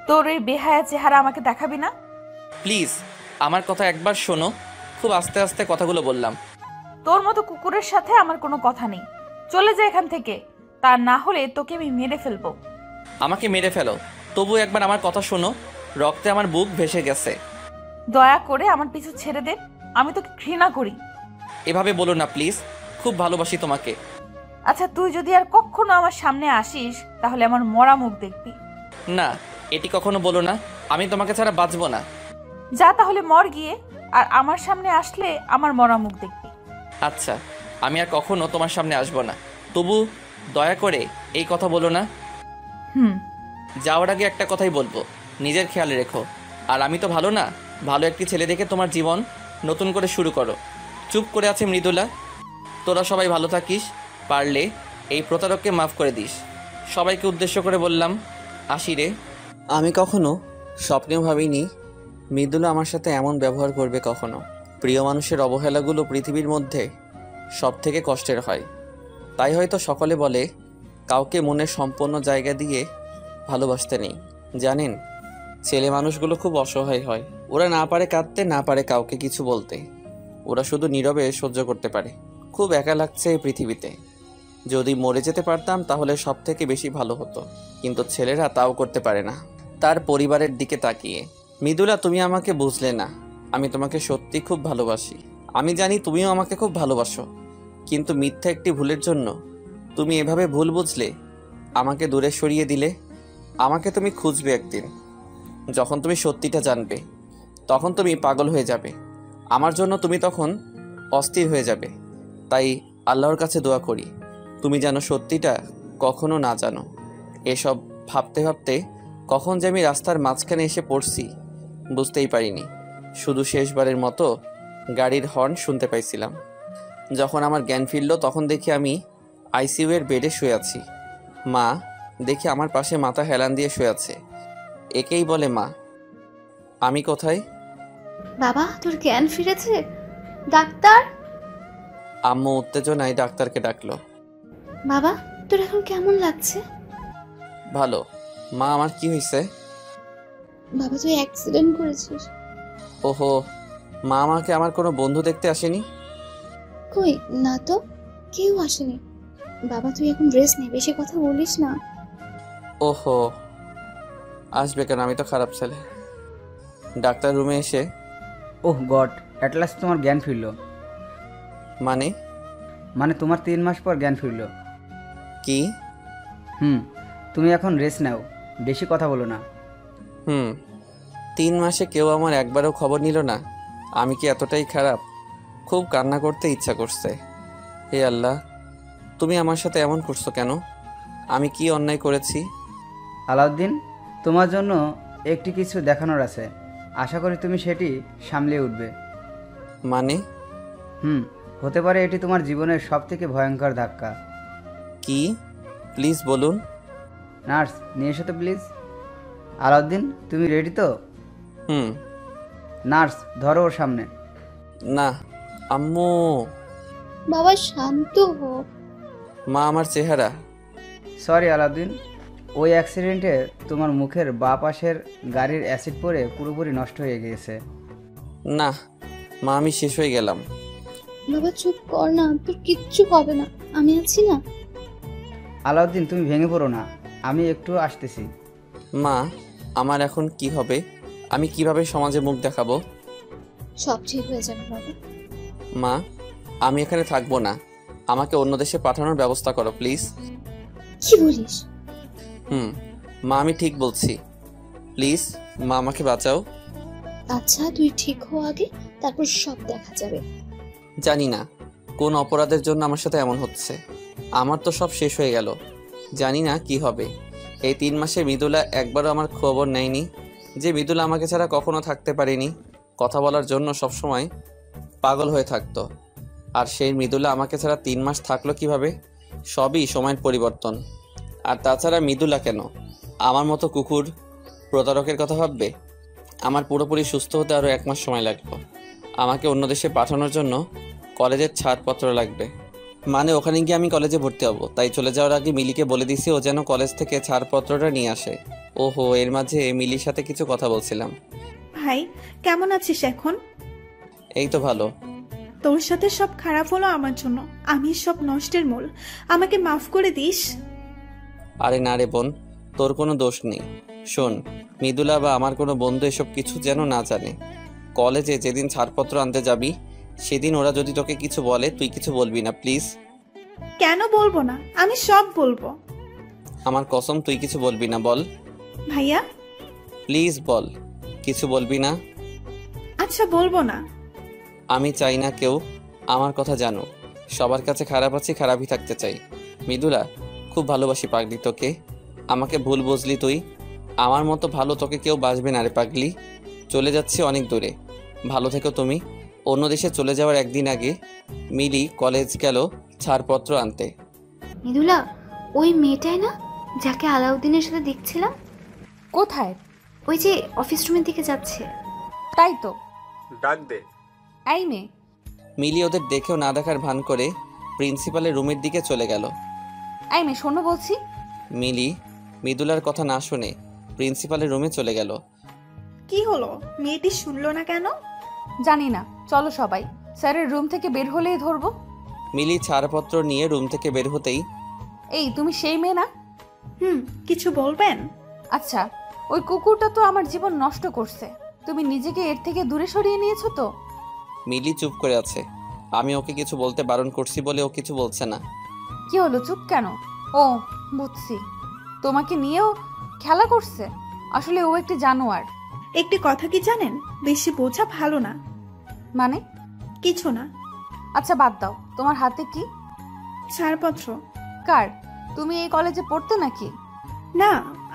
তোর এই বেহায়া চেহারা আমাকে দেখাবি না। প্লিজ আমার কথা একবার শোনো। খুব আস্তে আস্তে কথাগুলো বললাম। তোর মতো কুকুরের সাথে আমার কোনো কথা নেই, চলে যা এখান থেকে। তা না হলে তোকে আমি মেরে ফেলবো। আমাকে মেরে ফেলো, তবু একবার আমার কথা শোনো। রক্তে আমার বুক ভেসে গেছে। দয়া করে আমার পিছু ছেড়ে দে, আমি তোকে ঘৃণা করি। এভাবে বলো না প্লিজ, খুব ভালোবাসি তোমাকে। আচ্ছা, তুই যদি আর কখনো আমার সামনে আসিস তাহলে আমার মরা মুখ দেখবি। না, এটি কখনো বলো না। আমি তোমাকে ছাড়া বাঁচবো না। যা তাহলে মর গিয়ে, আর আমার সামনে আসলে আমার মরা মুখ দেখবি। আচ্ছা, আমি আর কখনো তোমার সামনে আসবো না, তবু দয়া করে এই কথা বলো না। যাওয়ার আগে একটা কথাই বলবো, নিজের খেয়াল রেখো। আর আমি তো ভালো না, ভালো একটি ছেলে দেখে তোমার জীবন নতুন করে শুরু করো। চুপ করে আছে মৃদুলা। তোরা সবাই ভালো থাকিস, পারলে এই প্রতারককে মাফ করে দিস। সবাইকে উদ্দেশ্য করে বললাম, আসি রে। আমি কখনো স্বপ্নেও ভাবিনি মৃদুলা আমার সাথে এমন ব্যবহার করবে কখনো। প্রিয় মানুষের অবহেলাগুলো পৃথিবীর মধ্যে সব থেকে কষ্টের হয়। তাই হয়তো সকলে বলে কাউকে মনের সম্পূর্ণ জায়গা দিয়ে ভালোবাসতে নেই। জানেন, ছেলে মানুষগুলো খুব অসহায় হয়। ওরা না পারে কাঁদতে, না পারে কাউকে কিছু বলতে। ওরা শুধু নীরবে সহ্য করতে পারে। খুব একা লাগছে এই পৃথিবীতে। যদি মরে যেতে পারতাম তাহলে সব থেকে বেশি ভালো হতো, কিন্তু ছেলেরা তাও করতে পারে না। তার পরিবারের দিকে তাকিয়ে, মৃদুলা তুমি আমাকে বুঝলে না। আমি তোমাকে সত্যি খুব ভালোবাসি। আমি জানি তুমিও আমাকে খুব ভালোবাসো, কিন্তু মিথ্যা একটি ভুলের জন্য তুমি এভাবে ভুল বুঝলে, আমাকে দূরে সরিয়ে দিলে। আমাকে তুমি খুঁজবে একদিন, যখন তুমি সত্যিটা জানবে তখন তুমি পাগল হয়ে যাবে। আমার জন্য তুমি তখন অস্থির হয়ে যাবে। তাই আল্লাহর কাছে দোয়া করি তুমি যেন সত্যিটা কখনো না জানো। এসব ভাবতে ভাবতে কখন যে আমি রাস্তার মাঝখানে এসে পড়ছি বুঝতেই পারিনি। শুধু শেষবারের মতো গাড়ির হর্ন শুনতে পাইছিলাম। যখন আমার জ্ঞান ফিরল তখন দেখি আমি আইসিইউ এর বেডে শুয়ে আছি। মা দেখি আমার পাশে মাথা হেলান দিয়ে শুয়ে আছে। একেই বলে মা। আমি কোথায়? বাবা, তোর জ্ঞান ফিরেছে? ডাক্তার? আম্মু উত্তেজনায় ডাক্তারকে ডাকলো। বাবা, তোর এখন কেমন লাগছে? ভালো। মা, আমার কি হয়েছে? বাবা, তুই অ্যাক্সিডেন্ট করেছিস। ওহো, মা আমাকে আমার কোনো বন্ধু দেখতে আসেনি? কই না তো, কেউ আসেনি। বাবা, তুই এখন রেস্ট নে, বেশি কথা বলিস না। ওহো, আসবে কেন? আমি তো খারাপ ছেলে। ডাক্তার রুমে এসে, ওহ গড, অ্যাট লাস্ট তোমার জ্ঞান ফিরল। মানে তোমার 3 মাস পর জ্ঞান ফিরল। কি? তুমি এখন রেস্ট নাও, বেশি কথা বলো না। 3 মাসে কেউ আমার একবারও খবর নিল না। আমি কি এতটাই খারাপ? খুব কান্না করতে ইচ্ছা করছে। হে আল্লাহ, তুমি আমার সাথে এমন করছো কেন? আমি কি অন্যায় করেছি? আলাউদ্দিন, তোমার জন্য একটি কিছু দেখানোর আছে। আশা করি তুমি সেটি সামলে উঠবে। মানে? হতে পারে এটি তোমার জীবনের সবথেকে ভয়ঙ্কর ধাক্কা। কি? প্লিজ বলুন। নার্স নিয়ে এসো তো প্লিজ। আলাউদ্দিন, তুমি রেডি তো? নার্স ধরো ওর সামনে। না আম্মু। বাবা শান্ত হো। মা, আমার চেহারা। সরি আলাউদ্দিন, ওই অ্যাক্সিডেন্টে তোমার মুখের বাঁ পাশের গাড়ির অ্যাসিড পড়ে পুরোপুরি নষ্ট হয়ে গিয়েছে। না মা, আমি শেষ হয়ে গেলাম। বাবা চুপ কর না, তোর কিচ্ছু হবে না, আমি আছি না। আলাউদ্দিন, তুমি ভেঙে পড়ো না, আমি একটু আসতেছি। মা, আমার এখন কি হবে? আমি কিভাবে সমাজে মুখ দেখাবো? সব ঠিক হয়ে যাবে বাবা। মা, আমি এখানে থাকবো না, আমাকে অন্য দেশে পাঠানোর ব্যবস্থা করো প্লিজ। কি বলিস? মা, আমি ঠিক বলছি, প্লিজ মা, আমাকে বাঁচাও। আচ্ছা তুই ঠিক হো আগে, তারপর সব দেখা যাবে। জানি না কোন অপরাধের জন্য আমার সাথে এমন হচ্ছে। আমার তো সব শেষ হয়ে গেল, জানি না কি হবে। এই 3 মাসে মৃদুলা একবারও আমার খবর নেয়নি, যে মৃদুলা আমাকে ছাড়া কখনো থাকতে পারেনি, কথা বলার জন্য সবসময় পাগল হয়ে থাকতো। আর সেই মৃদুলা আমাকে ছাড়া 3 মাস থাকলো কিভাবে? সবই সময়ের পরিবর্তন। আর তাছাড়া মৃদুলা কেন আমার মতো কুকুর প্রতারকের কথা ভাববে? আমার পুরোপুরি সুস্থ হতে আরও 1 মাস সময় লাগবে। আমাকে অন্য দেশে পাঠানোর জন্য কলেজের ছাড়পত্র লাগবে, মানে ওখানে গিয়ে আমি কলেজে ভর্তি হব। তাই চলে যাওয়ার আগে মিলিকে বলে দিছি ও যেন কলেজ থেকে ছাড়পত্রটা নিয়ে আসে। ওহো, এর মাঝে মিলির সাথে কিছু কথা বলছিলাম। ভাই কেমন আছিস এখন? এই তো ভালো। তোর সাথে সব খারাপ হলো আমার জন্য, আমি সব নষ্টের মূল, আমাকে মাফ করে দিস। আরে না রে বোন, তোর কোনো দোষ নেই। শোন, মৃদুলা বা আমার কোনো বন্ধু এসব কিছু যেন না জানে। কলেজে যেদিন ছাড়পত্র আনতে যাবি সেদিন ওরা যদি তোকে কিছু বলে তুই কিছু বলবি না প্লিজ। কেন বলবো না, আমি সব বলবো। আমার কসম, তুই কিছু বলবি না, বল ভাইয়া। প্লিজ বল, কিছু বলবি না? আচ্ছা বলবো না। আমি চাই না কেউ আমার কথা জানুক। সবার কাছে খারাপ আছি, খারাপই থাকতে চাই। মৃদুলা, খুব ভালোবাসি পাগলি তোকে। আমাকে ভুল বুঝলি তুই। আমার মতো ভালো তোকে কেউ বাসবে না রে পাগলি। চলে যাচ্ছি অনেক দূরে, ভালো থেকো তুমি। অন্য দেশে চলে যাওয়ার একদিন আগে মিলি কলেজ গেল ছাড়পত্র আনতে। মৃদুলা, ওই মেয়েটাই না যাকে আলাউদ্দিনের সাথে দেখছিলাম? কোথায়? ওই যে অফিস রুমের দিকে যাচ্ছে। তাই তো। ডাক দে। এই মেয়ে। মিলি ওদের দেখেও না দেখার ভান করে প্রিন্সিপালের রুমের দিকে চলে গেল। এই মেয়ে শোনো বলছি। মিলি মৃদুলার কথা না শুনে প্রিন্সিপালের রুমে চলে গেল। কি হলো, মেয়েটি শুনলো না কেন? জানি না, চলো সবাই, স্যারের রুম থেকে বের হলেই ধরবো। মিলি ছাড়পত্র নিয়ে রুম থেকে বের হতেই, এই তুমি সেই মেয়ে না? কিছু বলবেন? আচ্ছা, ওই কুকুরটা তো আমার জীবন নষ্ট করছে, তুমি নিজেকে এর থেকে দূরে সরিয়ে নিয়েছো তো? মিলি চুপ করে আছে। আমি ওকে কিছু বলতে বারণ করছি বলে ও কিছু বলছে না। কি হলো, চুপ কেন? ও বুঝছি, তোমাকে নিয়েও খেলা করছে। আসলে ও একটি জানোয়ার। একটি কথা কি জানেন, বেশি বোঝা ভালো না। মানে? কিছু না। আচ্ছা বাদ দাও, তোমার হাতে কি? ছাড়পত্র। কার? তুমি এই কলেজে পড়তে নাকি? না,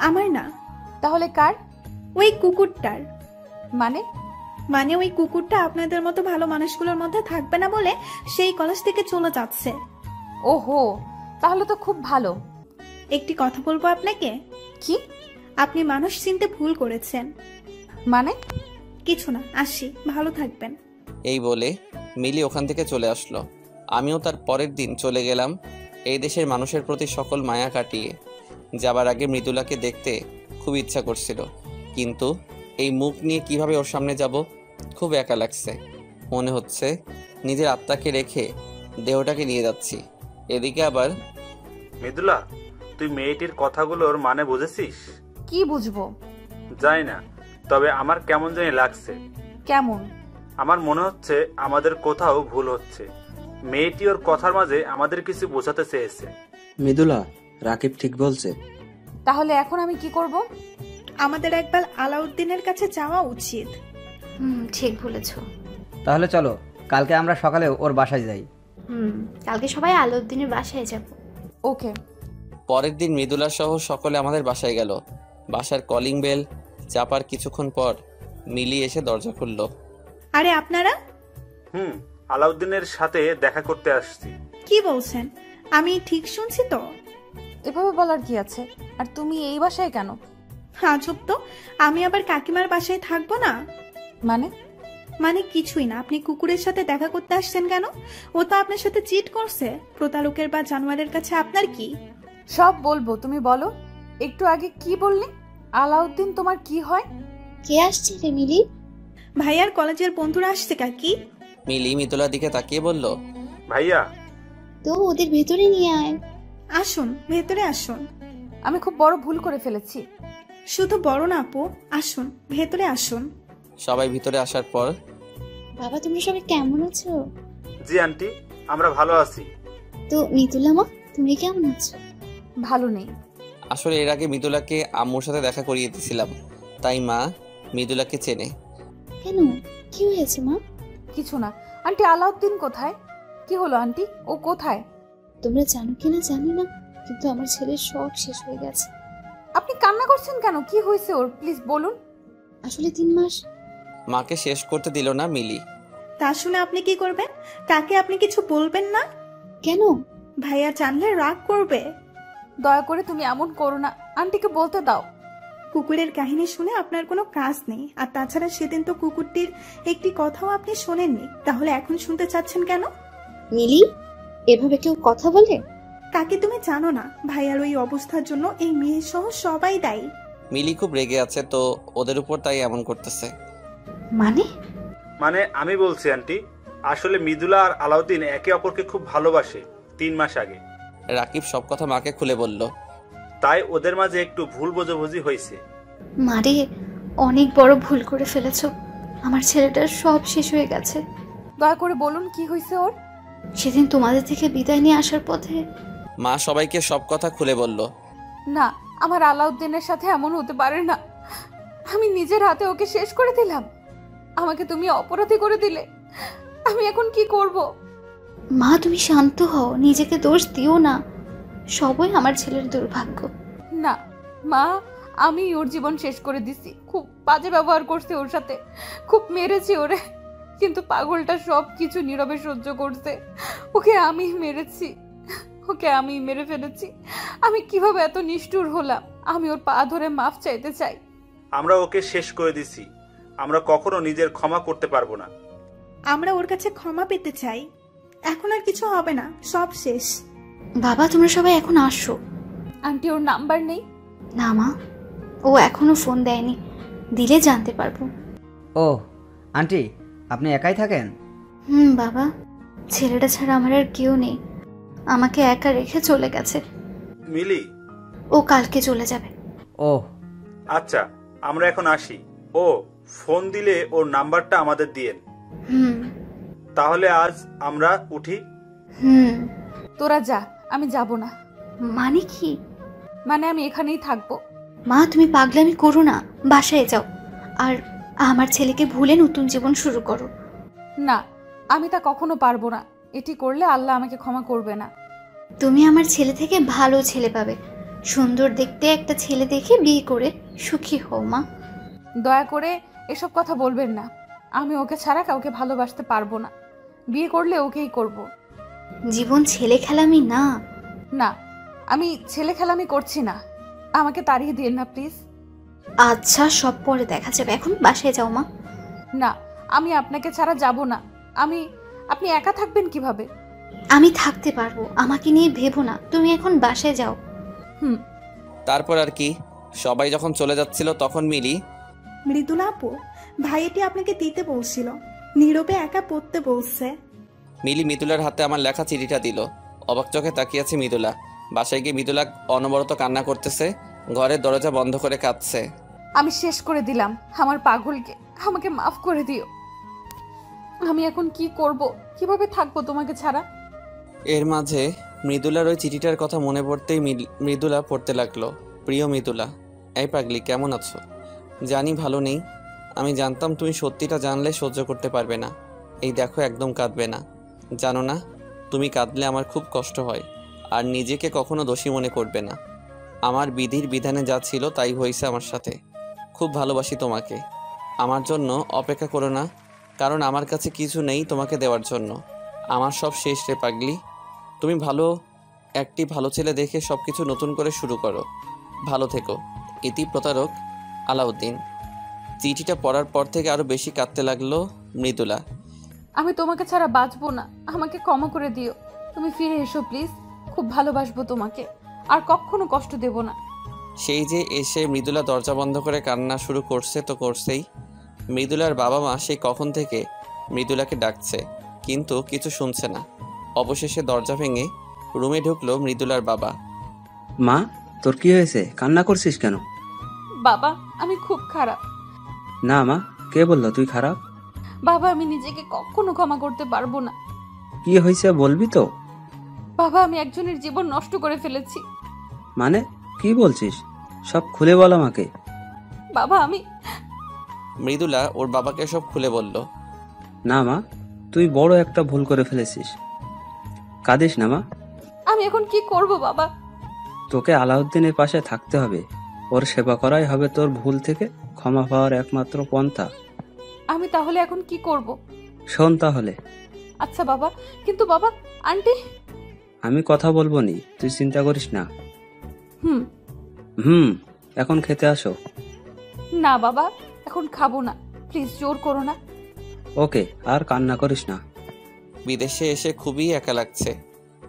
আমার না। তাহলে কার? ওই কুকুরটার। মানে? মানে ওই কুকুরটা আপনাদের মতো ভালো মানুষগুলোর মধ্যে থাকবে না বলে সেই কলেজ থেকে চলে যাচ্ছে। ওহো, তাহলে তো খুব ভালো। একটি কথা বলবো আপনাকে। কি? আপনি মানুষ চিনতে ভুল করেছেন। মানে? কিছু না, আসি, ভালো থাকবেন। এই বলে মিলি ওখান থেকে চলে আসলো। আমিও তার পরের দিন চলে গেলাম এই দেশের মানুষের প্রতি সকল মায়া কাটিয়ে। যাবার আগে মৃদুলাকে দেখতে খুব ইচ্ছা করছিল, কিন্তু এই মুখ নিয়ে কিভাবে ওর সামনে যাব, খুব একা লাগছে। মনে হচ্ছে নিজের আত্মাকে রেখে দেহটাকে নিয়ে যাচ্ছি। এদিকে আবার, মৃদুলা, তুই মেয়েটির কথাগুলোর মানে বুঝেছিস? কি বুঝবো? জানি না, তবে আমার কেমন জানি লাগছে। কেমন? আমার মনে হচ্ছে আমাদের কোথাও ভুল হচ্ছে। মেয়েটি ওর কথার মাঝে আমাদের কিছু বোঝাতে চেয়েছে। মৃদুলা, রাকিব ঠিক বলছে। তাহলে এখন আমি কি করব? আমাদের একবার আলাউদ্দিনের কাছে যাওয়া উচিত। ঠিক বলেছ। তাহলে চলো, কালকে আমরা সকালে ওর বাসায় যাই। কালকে সবাই আলাউদ্দিনের বাসায় যাব। ওকে। পরের দিন মৃদুলা সহ সকলে আমাদের বাসায় গেল। বাসার কলিং বেল চাপার কিছুক্ষণ পর মিলি এসে দরজা খুলল। আরে আপনারা? আলাউদ্দিনের সাথে দেখা করতে আসছি। কি বলছেন, আমি ঠিক শুনছি তো? এভাবে বলার কি আছে? আর তুমি এই বাসায় কেন? আজব তো, আমি আবার কাকিমার বাসায় থাকবো না? মানে? মানে কিছুই না। আপনি কুকুরের সাথে দেখা করতে আসছেন কেন? ও তো আপনার সাথে চিট করছে। প্রতারকের বা জানোয়ারের কাছে আপনার কি? সব বলবো, তুমি বলো। একটু আগে কি বললি? আলাউদ্দিন তোমার কি হয়? কে আসছে রে মিলি? ভাইয়ার কলেজের বন্ধুরা আসছে কাকি। মিলি মৃদুলার দিকে তাকিয়ে বলল, ভাইয়া তো ওদের ভেতরে নিয়ে আয়। আসুন, ভেতরে আসুন। আমি খুব বড় ভুল করে ফেলেছি। শুধু বড় না আপু, আসুন ভেতরে আসুন। সবাই ভিতরে আসার পর বাবা তোমরা সবাই কেমন আছো? জি আন্টি, আমরা ভালো আছি। তো মিতুলা মা তুমি কেমন আছো? ভালো নেই। আসলে এর আগে মৃদুলাকে আম্মুর সাথে দেখা করিয়ে দিয়েছিলাম, তাই মা মৃদুলাকে চেনে। কেন, কি হয়েছে মা? কিছু না। আন্টি আলাউদ্দিন কোথায়? কি হলো আন্টি, ও কোথায়? তোমরা জানো কিনা জানি না, কিন্তু আমার ছেলের সব শেষ হয়ে গেছে। আপনি কান্না করছেন কেন? কি হয়েছে ওর, প্লিজ বলুন। আসলে 3 মাস। মাকে শেষ করতে দিল না মিলি। তা শুনে আপনি কি করবেন? কাকে আপনি কিছু বলবেন না? কেন? ভাইয়া জানলে রাগ করবে। দয়া করে তুমি এমন করো না, আন্টিকে বলতে দাও। কুকুরের কাহিনী শুনে আপনার কোনো কাজ নেই, আর তাছাড়া সেদিন তো কুকুরটির একটি কথাও আপনি শোনেননি, তাহলে এখন শুনতে চাচ্ছেন কেন? মিলি, এভাবে কেউ কথা বলে? কাকে তুমি জানো না, ভাইয়ার ওই অবস্থার জন্য এই মেয়ে সহ সবাই দায়ী। মিলি খুব রেগে আছে তো ওদের উপর, তাই এমন করতেছে। মানে আমি বলছি আন্টি, আসলে মৃদুলা আর আলাউদ্দিন একে অপরকে খুব ভালোবাসে 3 মাস আগে। রাকিব সব কথা মাকে খুলে বলল। তাই ওদের মাঝে একটু ভুল বোঝাবুঝি হয়েছে। মারে, অনেক বড় ভুল করে ফেলেছো। আমার ছেলেটার সব শেষ হয়ে গেছে। দয়া করে বলুন কি হয়েছে ওর। সেদিন তোমাদের থেকে বিদায় নিয়ে আসার পথে মা সবাইকে সব কথা খুলে বলল। না, আমার আলাউদ্দিনের সাথে এমন হতে পারে না। আমি নিজের হাতে ওকে শেষ করে দিলাম। আমাকে তুমি অপরাধী করে দিলে। আমি এখন কি করব? মা তুমি শান্ত হও, নিজেকে দোষ দিও না। সবই আমার ছেলের দুর্ভাগ্য। না মা, আমি ওর জীবন শেষ করে দিছি। খুব বাজে ব্যবহার করছে ওর সাথে, খুব মেরেছি ওরে, কিন্তু পাগলটা সব কিছু নীরবে সহ্য করছে। ওকে আমি মেরেছি, ওকে আমি মেরে ফেলেছি। আমি কিভাবে এত নিষ্ঠুর হলাম? আমি ওর পা ধরে মাফ চাইতে চাই। আমরা ওকে শেষ করে দিছি, আমরা কখনো নিজের ক্ষমা করতে পারবো না। আমরা ওর কাছে ক্ষমা পেতে চাই। এখন আর কিছু হবে না, সব শেষ। বাবা তোমরা সবাই এখন আসো। আন্টি ওর নাম্বার নেই? না মা, ও এখনো ফোন দেয়নি, দিলে জানতে পারবো। ও আন্টি, আপনি একাই থাকেন? বাবা, ছেলেটা ছাড়া আমার আর কেউ নেই। আমাকে একা রেখে চলে গেছে। মিলি, ও কালকে চলে যাবে। ও আচ্ছা আমরা এখন আসি। ও ফোন দিলে ওর নাম্বারটা আমাদের দিয়েন। তাহলে আজ আমরা উঠি। তোরা যা, আমি যাব না। মানে কি? মানে আমি এখানেই থাকবো। মা তুমি পাগলামি করো না, বাসায় যাও আর আমার ছেলেকে ভুলে নতুন জীবন শুরু করো। না, আমি তা কখনো পারবো না। এটি করলে আল্লাহ আমাকে ক্ষমা করবে না। তুমি আমার ছেলে থেকে ভালো ছেলে পাবে। সুন্দর দেখতে একটা ছেলে দেখে বিয়ে করে সুখী হও মা। দয়া করে এসব কথা বলবেন না। আমি ওকে ছাড়া কাউকে ভালোবাসতে পারবো না। বিয়ে করলে ওকেই করব। জীবন ছেলে খেলামি না। না, আমি ছেলে খেলামি করছি না। আমাকে তাড়িয়ে দিন না প্লিজ। আচ্ছা সব পরে দেখা যাবে, এখন বাসায় যাও মা। না, আমি আপনাকে ছাড়া যাব না। আপনি একা থাকবেন কিভাবে? আমি থাকতে পারবো, আমাকে নিয়ে ভেবো না, তুমি এখন বাসায় যাও। তারপর আর কি, সবাই যখন চলে যাচ্ছিল তখন মিলি, মৃদুলা আপু, ভাইয়াটি আপনাকে দিতে বলছিল, নীরবে একা পড়তে বলছে। মিলি মৃদুলার হাতে আমার লেখা চিঠিটা দিল। অবাক চোখে তাকিয়ে আছে মৃদুলা। বাসায় গিয়ে মৃদুলা অনবরত কান্না করতেছে, ঘরের দরজা বন্ধ করে কাঁদছে। আমি শেষ করে দিলাম আমার পাগলকে। আমাকে মাফ করে দিও। আমি এখন কি করব? কিভাবে থাকবো তোমাকে ছাড়া? এর মাঝে মৃদুলার ওই চিঠিটার কথা মনে পড়তেই মৃদুলা পড়তে লাগলো। প্রিয় মৃদুলা, এই পাগলি কেমন আছো? জানি ভালো নেই। আমি জানতাম তুমি সত্যিটা জানলে সহ্য করতে পারবে না। এই দেখো একদম কাঁদবে না। জানো না, তুমি কাঁদলে আমার খুব কষ্ট হয়। আর নিজেকে কখনো দোষী মনে করবে না। আমার বিধির বিধানে যা ছিল তাই হয়েছে আমার সাথে। খুব ভালোবাসি তোমাকে। আমার জন্য অপেক্ষা করো না, কারণ আমার কাছে কিছু নেই তোমাকে দেওয়ার জন্য। আমার সব শেষ রে পাগলি। তুমি একটি ভালো ছেলে দেখে সব কিছু নতুন করে শুরু করো। ভালো থেকো। ইতি প্রতারক আলাউদ্দিন। চিঠিটা পড়ার পর থেকে আরও বেশি কাঁদতে লাগলো মৃদুলা। আমি তোমাকে ছাড়া বাঁচবো না। আমাকে ক্ষমা করে দিও। তুমি ফিরে এসো প্লিজ। খুব ভালোবাসবো তোমাকে, আর কখনো কষ্ট দেব না। সেই যে এসে মৃদুলা দরজা বন্ধ করে কান্না শুরু করছে তো করছেই। মৃদুলার বাবা মা সেই কখন থেকে মৃদুলাকে ডাকছে, কিন্তু কিছু শুনছে না। অবশেষে দরজা ভেঙে রুমে ঢুকলো মৃদুলার বাবা। মা, তোর কি হয়েছে? কান্না করছিস কেন? বাবা আমি খুব খারাপ। না মা, কে বললো তুই খারাপ? বাবা আমি নিজেকে কখনো ক্ষমা করতে পারবো না। কি হয়েছে বলবি তো? বাবা আমি একজনের জীবন নষ্ট করে ফেলেছি। মানে কি বলছিস? সব খুলে বল আমাকে। বাবা আমি মৃদুলা ওর বাবাকে সব খুলে বলল। না মা, তুই বড় একটা ভুল করে ফেলেছিস। কাঁদিস না মা। আমি এখন কি করব বাবা? তোকে আলাউদ্দিনের পাশে থাকতে হবে। ওর সেবা করাই হবে তোর ভুল থেকে ক্ষমা পাওয়ার একমাত্র পন্থা। আমি তাহলে এখন কি করব? শোন তাহলে। আচ্ছা বাবা, কিন্তু বাবা আন্টি। আমি কথা বলবো নি, তুই চিন্তা করিস না। হুম। হুম, এখন খেতে আসো। না বাবা এখন খাবো না, প্লিজ জোর করো না। ওকে, আর কান্না করিস না। বিদেশে এসে খুবই একা লাগছে।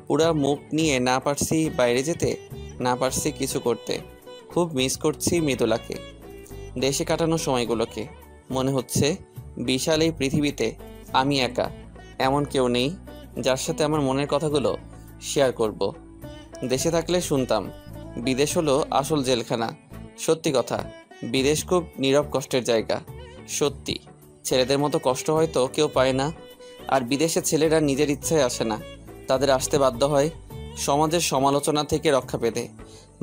পুরা মুখ নিয়ে না পারছি বাইরে যেতে, না পারছি কিছু করতে। খুব মিস করছি মৃদুলাকে, দেশে কাটানো সময়গুলোকে। মনে হচ্ছে বিশাল এই পৃথিবীতে আমি একা, এমন কেউ নেই যার সাথে আমার মনের কথাগুলো শেয়ার করব। দেশে থাকলে শুনতাম বিদেশ হলো আসল জেলখানা। সত্যি কথা, বিদেশ খুব নীরব কষ্টের জায়গা। সত্যি, ছেলেদের মতো কষ্ট হয়তো কেউ পায় না। আর বিদেশে ছেলেরা নিজের ইচ্ছায় আসে না, তাদের আসতে বাধ্য হয় সমাজের সমালোচনা থেকে রক্ষা পেতে।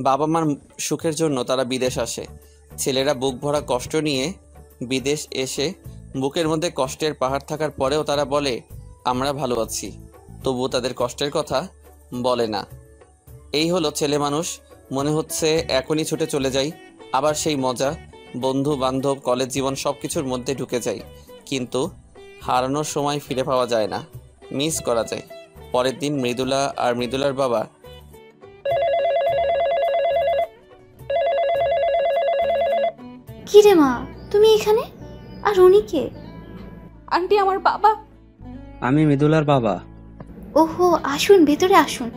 বাবা মার সুখের জন্য তারা বিদেশ আসে। ছেলেরা বুক ভরা কষ্ট নিয়ে বিদেশ এসে বুকের মধ্যে কষ্টের পাহাড় থাকার পরেও তারা বলে আমরা ভালো আছি, তবুও তাদের কষ্টের কথা বলে না। এই হলো ছেলে মানুষ। মনে হচ্ছে এখনই ছুটে চলে যাই, আবার সেই মজা, বন্ধু বান্ধব, কলেজ জীবন সব কিছুর মধ্যে ঢুকে যাই। কিন্তু হারানোর সময় ফিরে পাওয়া যায় না, মিস করা যায়। পরের দিন মৃদুলা আর মৃদুলার বাবা কি রে মা, তুমি এখানে? আর উনি কে? আন্টি আমার বাবা। আমি মৃদুলার বাবা। ওহো, আসুন ভেতরে আসুন।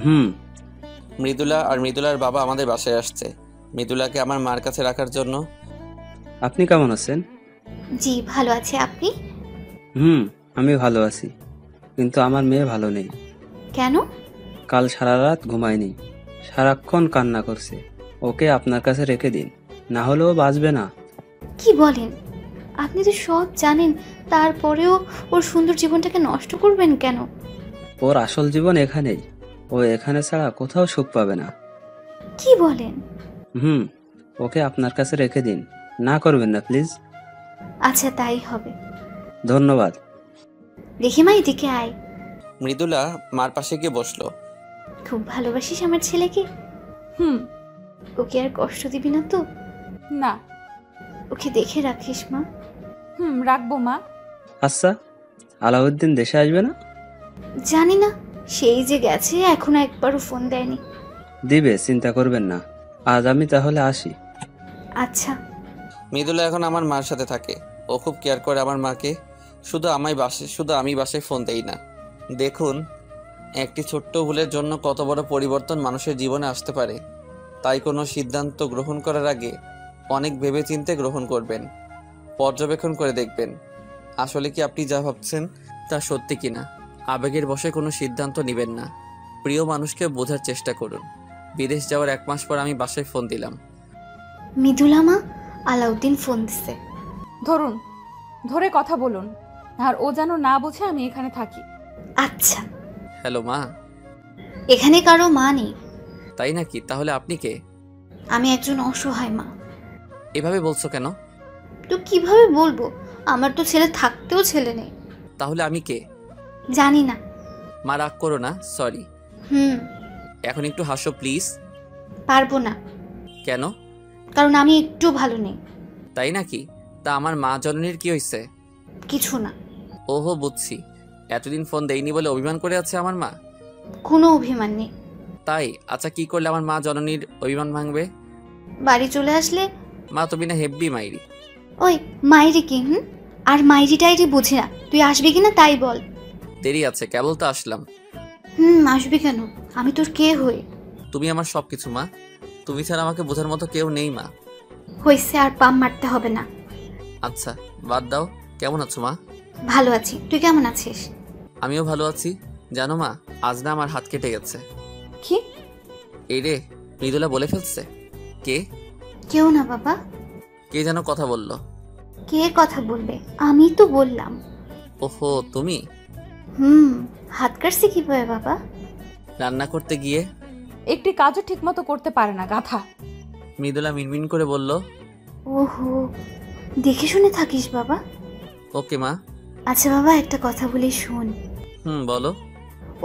হুম। মৃদুলা আর মৃদুলার বাবা আমাদের বাসায় আসছে মৃদুলাকে আমার মার কাছে রাখার জন্য। আপনি কেমন আছেন? জি ভালো আছে, আপনি? হুম, আমি ভালো আছি, কিন্তু আমার মেয়ে ভালো নেই। কেন? কাল সারা রাত ঘুমায়নি, সারাক্ষণ কান্না করছে। ওকে আপনার কাছে রেখে দিন, না হলেও বাঁচবে না। কি বলেন? আপনি তো সব জানেন, তারপরেও ওর সুন্দর জীবনটাকে নষ্ট করবেন কেন? ওর আসল জীবন এখানেই, ও এখানে ছাড়া কোথাও সুখ পাবে না। কি বলেন? হুম, ওকে আপনার কাছে রেখে দিন, না করবেন না প্লিজ। আচ্ছা তাই হবে। ধন্যবাদ। দেখি মা, এদিকে আয়। মৃদুলা মার পাশে গিয়ে বসলো। খুব ভালোবাসিস আমার ছেলেকে? হুম। ওকে আর কষ্ট দিবি না তো? না। ওকে দেখে রাখিস মা। হুম, রাখবো মা। আচ্ছা, আলাউদ্দিন দেশে আসবে না? জানি না, সেই যে গেছে, এখনো একবারও ফোন দেয়নি। দিবে, চিন্তা করবেন না। আজ আমি তাহলে আসি। আচ্ছা। মৃদুলা এখন আমার মার সাথে থাকে, ও খুব কেয়ার করে আমার মাকে। শুধু আমি বাসায় ফোন দেই না। দেখুন, একটি ছোট্ট ভুলের জন্য কত বড় পরিবর্তন মানুষের জীবনে আসতে পারে। তাই কোনো সিদ্ধান্ত গ্রহণ করার আগে অনেক ভেবেচিন্তে গ্রহণ করবেন, পর্যবেক্ষণ করে দেখবেন আসলে কি আপনি যা ভাবছেন তা সত্যি কিনা। আবেগের বশে কোনো সিদ্ধান্ত নেবেন না। প্রিয় মানুষকে বোঝার চেষ্টা করুন। বিদেশ যাওয়ার 1 মাস পর আমি বাসায় ফোন দিলাম। মৃদুলা মা, আলাউদ্দিন ফোন দিছে। ধরুন, ধরে কথা বলুন, আর ও যেন না বোঝে আমি এখানে থাকি। আচ্ছা। হ্যালো মা। এখানে কারো মা নেই। তাই নাকি? তাহলে আপনি কে? আমি একজন অসহায় মা। এভাবে বলছো কেন? তো কিভাবে বলবো? আমার তো ছেলে থাকতেও ছেলে নেই। তাহলে আমি কে? জানি না। মা রাগ করো না, সরি। হুম। এখন একটু হাসো প্লিজ। পারবো না। কেন? কারণ আমি একটু ভালো নেই। তাই নাকি? তা আমার মা জননীর কি হয়েছে? কিছু না। ওহো, বুঝছি। এতদিন ফোন দেইনি বলে অভিমান করে আছে আমার মা? কোনো অভিমান নেই। তাই? আচ্ছা, কি করলে আমার মা জননীর অভিমান ভাঙবে? বাড়ি চলে আসলে। মা তুমি না হেব্বি মাইরি। ওই মাইরি কি? আর মাইরি টাইরি বুঝি না। তুই আসবি কিনা তাই বল। দেরি আছে, কেবল তো আসলাম। আসবি কেন? আমি তোর কে হই? তুমি আমার সবকিছু মা। তুমি ছাড়া আমাকে বোঝার মতো কেউ নেই মা। হয়েছে, আর পাম মারতে হবে না। আচ্ছা বাদ দাও। কেমন আছো মা? ভালো আছি, তুই কেমন আছিস? আমিও ভালো আছি। জানো মা, আজ না আমার হাত কেটে গেছে। কি? এই রে, মৃদুলা বলে ফেলছে। কে? কেউ না বাবা। কে যেন কথা বললো। কে কথা বলবে? আমি তো বললাম। ওহো, তুমি? হাত কাটছে কিভাবে বাবা? রান্না করতে গিয়ে। একটি কাজও ঠিকমতো করতে পারে না, গাধা। মৃদুলা মিনমিন করে বলল। ওহো, দেখে শুনে থাকিস বাবা। ওকে মা। আচ্ছা বাবা, একটা কথা বলি শোন। বলো।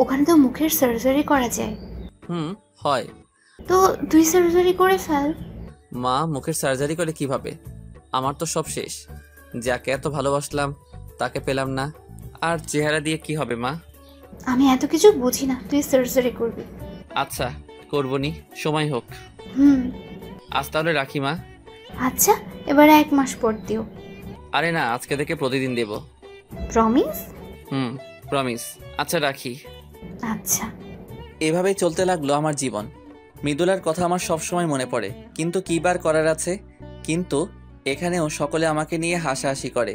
ওখানে তো মুখের সার্জারি করা যায়। হয়। তো তুই সার্জারি করে ফেল। মা, মুখের সার্জারি করে কিভাবে? আমার তো সব শেষ। যাকে এত ভালোবাসলাম তাকে পেলাম না, আর চেহারা দিয়ে কি হবে মা? আমি এত কিছু বুঝি না, তুই সার্জারি করবি। আচ্ছা করবনি, সময় হোক। আজ তাহলে রাখি মা। আচ্ছা, এবার 1 মাস পর দিও। আরে না, আজকে থেকে প্রতিদিন দেব। প্রমিস? প্রমিস। আচ্ছা রাখি। আচ্ছা। এভাবেই চলতে লাগলো আমার জীবন। মৃদুলার কথা আমার সব সময় মনে পড়ে, কিন্তু কি বার করার আছে। কিন্তু এখানেও সকলে আমাকে নিয়ে হাসাহাসি করে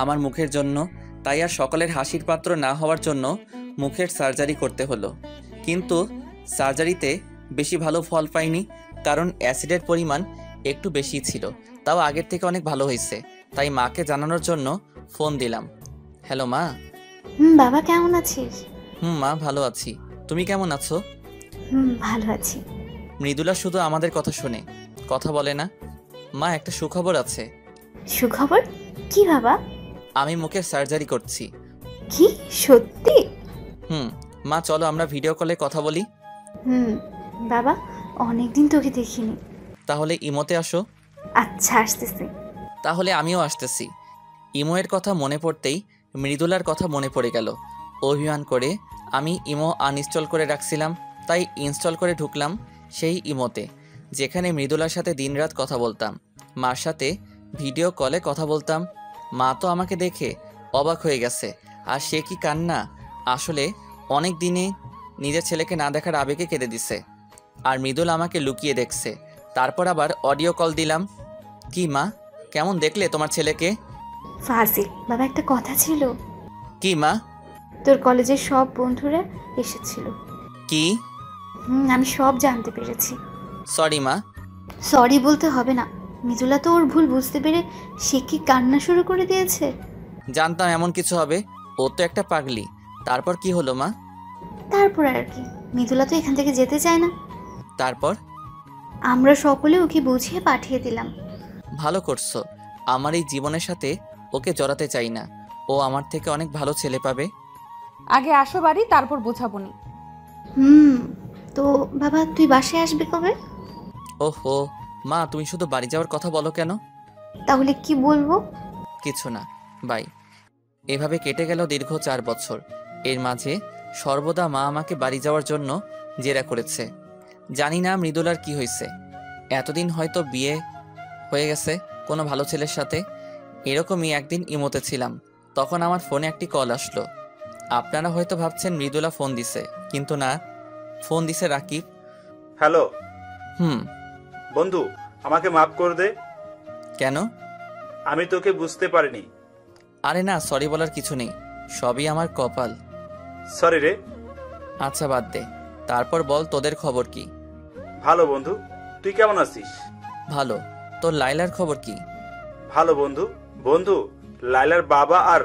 আমার মুখের জন্য। তাই আর সকলের হাসির পাত্র না হওয়ার জন্য মুখের সার্জারি করতে হলো। কিন্তু সার্জারিতে বেশি ভালো ফল পাইনি, কারণ অ্যাসিডের পরিমাণ একটু বেশি ছিল। তাও আগের থেকে অনেক ভালো হয়েছে। তাই মাকে জানানোর জন্য ফোন দিলাম। হ্যালো মা। বাবা কেমন আছিস? মা ভালো আছি। তুমি কেমন আছো? ভালো আছি। মৃদুলা শুধু আমাদের কথা শোনে, কথা বলে না। মা, একটা সুখবর আছে। সুখবর? কি বাবা? আমি মুখের সার্জারি করছি। কি, সত্যি? মা চলো আমরা ভিডিও কলে কথা বলি। বাবা, অনেকদিন তোকে দেখিনি। তাহলে ইমোতে আসো। আচ্ছা, আসতেছি। তাহলে আমিও আসতেছি। ইমোয়ের কথা মনে পড়তেই মৃদুলার কথা মনে পড়ে গেল। অভিমান করে আমি ইমো আনইনস্টল করে রাখছিলাম, তাই ইনস্টল করে ঢুকলাম সেই ইমোতে, যেখানে মৃদুলার সাথে দিনরাত কথা বলতাম, মার সাথে ভিডিও কলে কথা বলতাম। মা তো আমাকে দেখে অবাক হয়ে গেছে। আর সে কি কান্না! আসলে অনেক দিনে নিজের ছেলেকে না দেখার আবেগে কেঁদে দিছে। আর মৃদুল আমাকে লুকিয়ে দেখছে। তারপর আবার অডিও কল দিলাম। কি মা, কেমন দেখলে তোমার ছেলেকে? ফাজিল বাবা, একটা কথা ছিল। কি মা? তোর কলেজের সব বন্ধুরা এসেছিল। কি? আমি সব জানতে পেরেছি। সরি মা। সরি বলতে হবে না। মৃদুলা তো ওর ভুল বুঝতে পেরে সে কি কান্না শুরু করে দিয়েছে। জানতাম এমন কিছু হবে, ও তো একটা পাগলি। তারপর কি হলো মা? তারপর আর কি, মৃদুলা তো এখান থেকে যেতে চায় না। তারপর আমরা সকলে ওকে বুঝিয়ে পাঠিয়ে দিলাম। ভালো করছো। আমার এই জীবনের সাথে ওকে জড়াতে চাই না। ও আমার থেকে অনেক ভালো ছেলে পাবে। আগে আসো বাড়ি, তারপর বোঝাবনি। তো বাবা, তুই বাসায় আসবি কবে? ওহো মা, তুমি শুধু বাড়ি যাওয়ার কথা বলো কেন? তাহলে কি বলবো? কিছু না, বাই। এভাবে কেটে গেল দীর্ঘ 4 বছর। এর মাঝে সর্বদা মা আমাকে বাড়ি যাওয়ার জন্য জেরা করেছে। জানি না মৃদুলার কি হয়েছে। এতদিন হয়তো বিয়ে হয়ে গেছে কোনো ভালো ছেলের সাথে। এরকমই একদিন ইমোতে ছিলাম, তখন আমার ফোনে একটি কল আসলো। আপনারা হয়তো ভাবছেন মৃদুলা ফোন দিছে, কিন্তু না, ফোন দিছে রাকিব। হ্যালো। বন্ধু, আমাকে মাফ করে দে। কেন? আমি তোকে বুঝতে পারিনি। আরে না, সরি বলার কিছু নেই, সবই আমার কপাল। সরি রে। আচ্ছা বাদ দে, তারপর বল তোদের খবর কি? ভালো বন্ধু, তুই কেমন আছিস? ভালো। তোর লাইলার খবর কি? ভালো বন্ধু। বন্ধু, লাইলার বাবা আর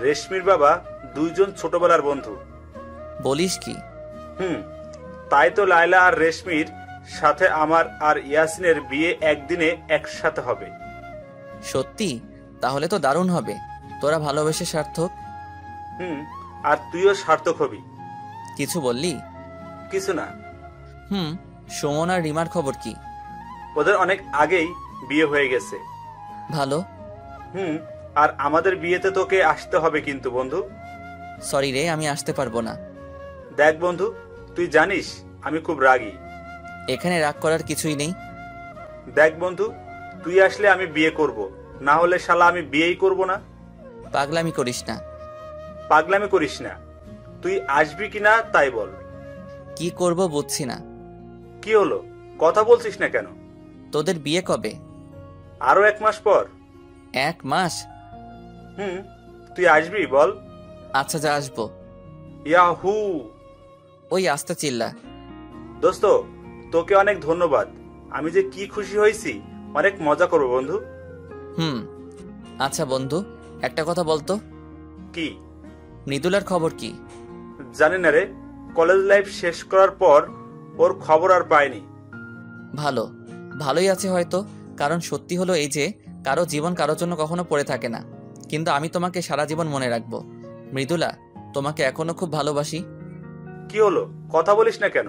রেশমির বাবা দুইজন ছোটবেলার বন্ধু। বলিস কি? তাই তো লাইলা আর রেশমির সাথে আমার আর ইয়াসিনের বিয়ে একদিনে একসাথে হবে। সত্যি? তাহলে তো দারুণ হবে। তোরা ভালোবেসে সার্থক। আর তুইও সার্থক হবি। কিছু বললি? কিছু না। সুমন আর রিমার খবর কি? ওদের অনেক আগেই বিয়ে হয়ে গেছে। ভালো। আর আমাদের বিয়েতে তোকে আসতে হবে কিন্তু বন্ধু। সরি রে, আমি আসতে পারবো না। দেখ বন্ধু, তুই জানিস আমি খুব রাগী। এখানে রাগ করার কিছুই নেই। দেখ বন্ধু, তুই আসলে আমি বিয়ে করব, না হলে শালা আমি বিয়েই করব না। পাগলামি করিস না। পাগলামি করিস না। তুই আসবি কিনা তাই বল। কি করব বুঝছি না। কি হলো? কথা বলছিস না কেন? তোদের বিয়ে কবে? আরো 1 মাস পর। 1 মাস? তুই আসবি বল? আচ্ছা, যা আসবো। ইয়াহু! ওই আস্তে চিল্লা। দোস্ত, তোকে অনেক ধন্যবাদ। আমি যে কি খুশি হয়েছি, অনেক মজা করবো বন্ধু। আচ্ছা বন্ধু, একটা কথা বলতো। কি? মৃদুলার খবর কি? জানি না রে, কলেজ লাইফ শেষ করার পর ওর খবর আর পাইনি। ভালোই আছে হয়তো, কারণ সত্যি হলো এই যে কারো জীবন কারোর জন্য কখনো পড়ে থাকে না। কিন্তু আমি তোমাকে সারা জীবন মনে রাখবো। মৃদুলা, তোমাকে এখনো খুব ভালোবাসি। কি হলো, কথা বলিস না কেন?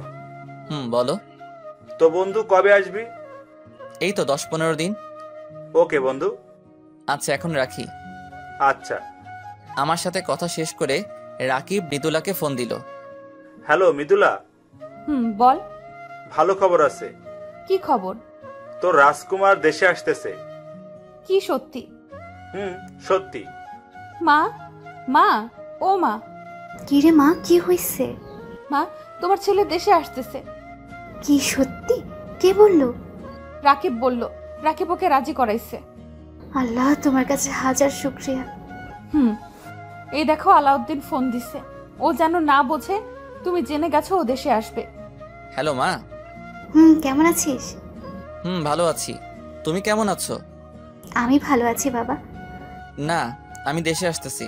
বলো। তো বন্ধু, কবে আসবি? এই তো 10-15 দিন। ওকে বন্ধু। আচ্ছা, এখন রাখি। আচ্ছা। আমার সাথে কথা শেষ করে রাকিব মৃদুলাকে ফোন দিল। হ্যালো মৃদুলা। বল। ভালো খবর আছে। কি খবর? তোর রাজকুমার দেশে আসতেছে। কি সত্যি? সত্যি। মা, মা, ও মা। কি রে মা, কি হইছে? মা, তোমার ছেলে দেশে আসতেছে। কি সত্যি? কে বললো? রাকিব বলল। রাকিব ওকে রাজি করাইছে। আল্লাহ, তোমার কাছে হাজার শুকরিয়া। এই দেখো, আলাউদ্দিন ফোন দিছে। ও যেন না বোঝে তুমি জেনে গেছো ও দেশে আসবে। হ্যালো মা। কেমন আছিস? ভালো আছি। তুমি কেমন আছো? আমি ভালো আছি বাবা। না, আমি দেশে আসতেছি।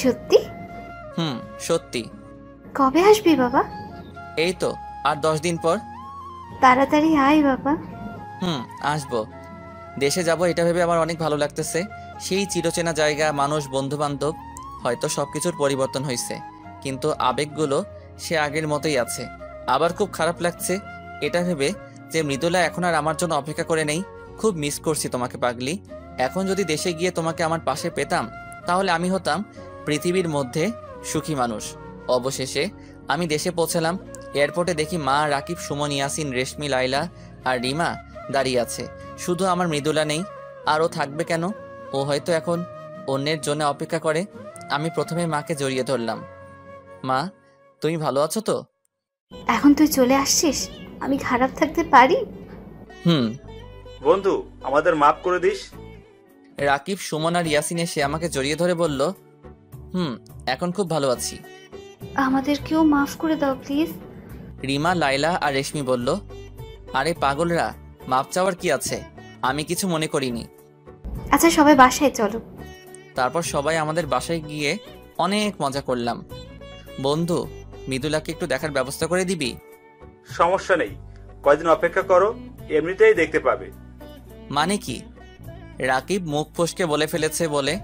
সত্যি? সত্যি। কবে আসবি বাবা? এই তো আর 10 দিন পর। তাড়াতাড়ি আয় বাবা। আসবো। দেশে যাব এটা ভেবে আমার অনেক ভালো লাগতেছে। সেই চিরচেনা জায়গা, মানুষ, বন্ধু বান্ধব। হয়তো সবকিছুর পরিবর্তন হয়েছে, কিন্তু আবেগগুলো সে আগের মতোই আছে। আবার খুব খারাপ লাগছে এটা ভেবে যে মৃদুলা এখন আর আমার জন্য অপেক্ষা করে নেই। খুব মিস করছি তোমাকে পাগলি। এখন যদি দেশে গিয়ে তোমাকে আমার পাশে পেতাম, তাহলে আমি হতাম পৃথিবীর মধ্যে সুখী মানুষ। অবশেষে আমি দেশে পৌঁছালাম। এয়ারপোর্টে দেখি মা, রাকিব, সুমন, ইয়াসিন, রেশমি, লাইলা আর রিমা দাঁড়িয়ে আছে। শুধু আমার মৃদুলা নেই। আর ও থাকবে কেন? ও হয়তো এখন অন্যের জন্য অপেক্ষা করে। আমি প্রথমে মাকে জড়িয়ে ধরলাম। মা, তুমি ভালো আছো তো? এখন তুই চলে আসছিস, আমি খারাপ থাকতে পারি? বন্ধু, আমাদের মাফ করে দিস। রাকিব, সুমন আর ইয়াসিন এসে আমাকে জড়িয়ে ধরে বলল, এখন খুব ভালো আছি। আমাদেরকেও মাফ করে দাও প্লিজ। রিমা, লাইলা আর রেশমি বলল, আরে পাগলরা, মাপ চাওয়ার কি আছে? আমি কিছু মনে করিনি। আচ্ছা, সবাই বাসায় চলো। তারপর সবাই আমাদের বাসায় গিয়ে অনেক মজা করলাম। বন্ধু, মৃদুলাকে একটু দেখার ব্যবস্থা করে দিবি? সমস্যা নেই, কয়দিন অপেক্ষা করো, এমনিতেই দেখতে পাবে। মানে কি? রাকিব মুখ ফসকে বলে ফেলেছে বলে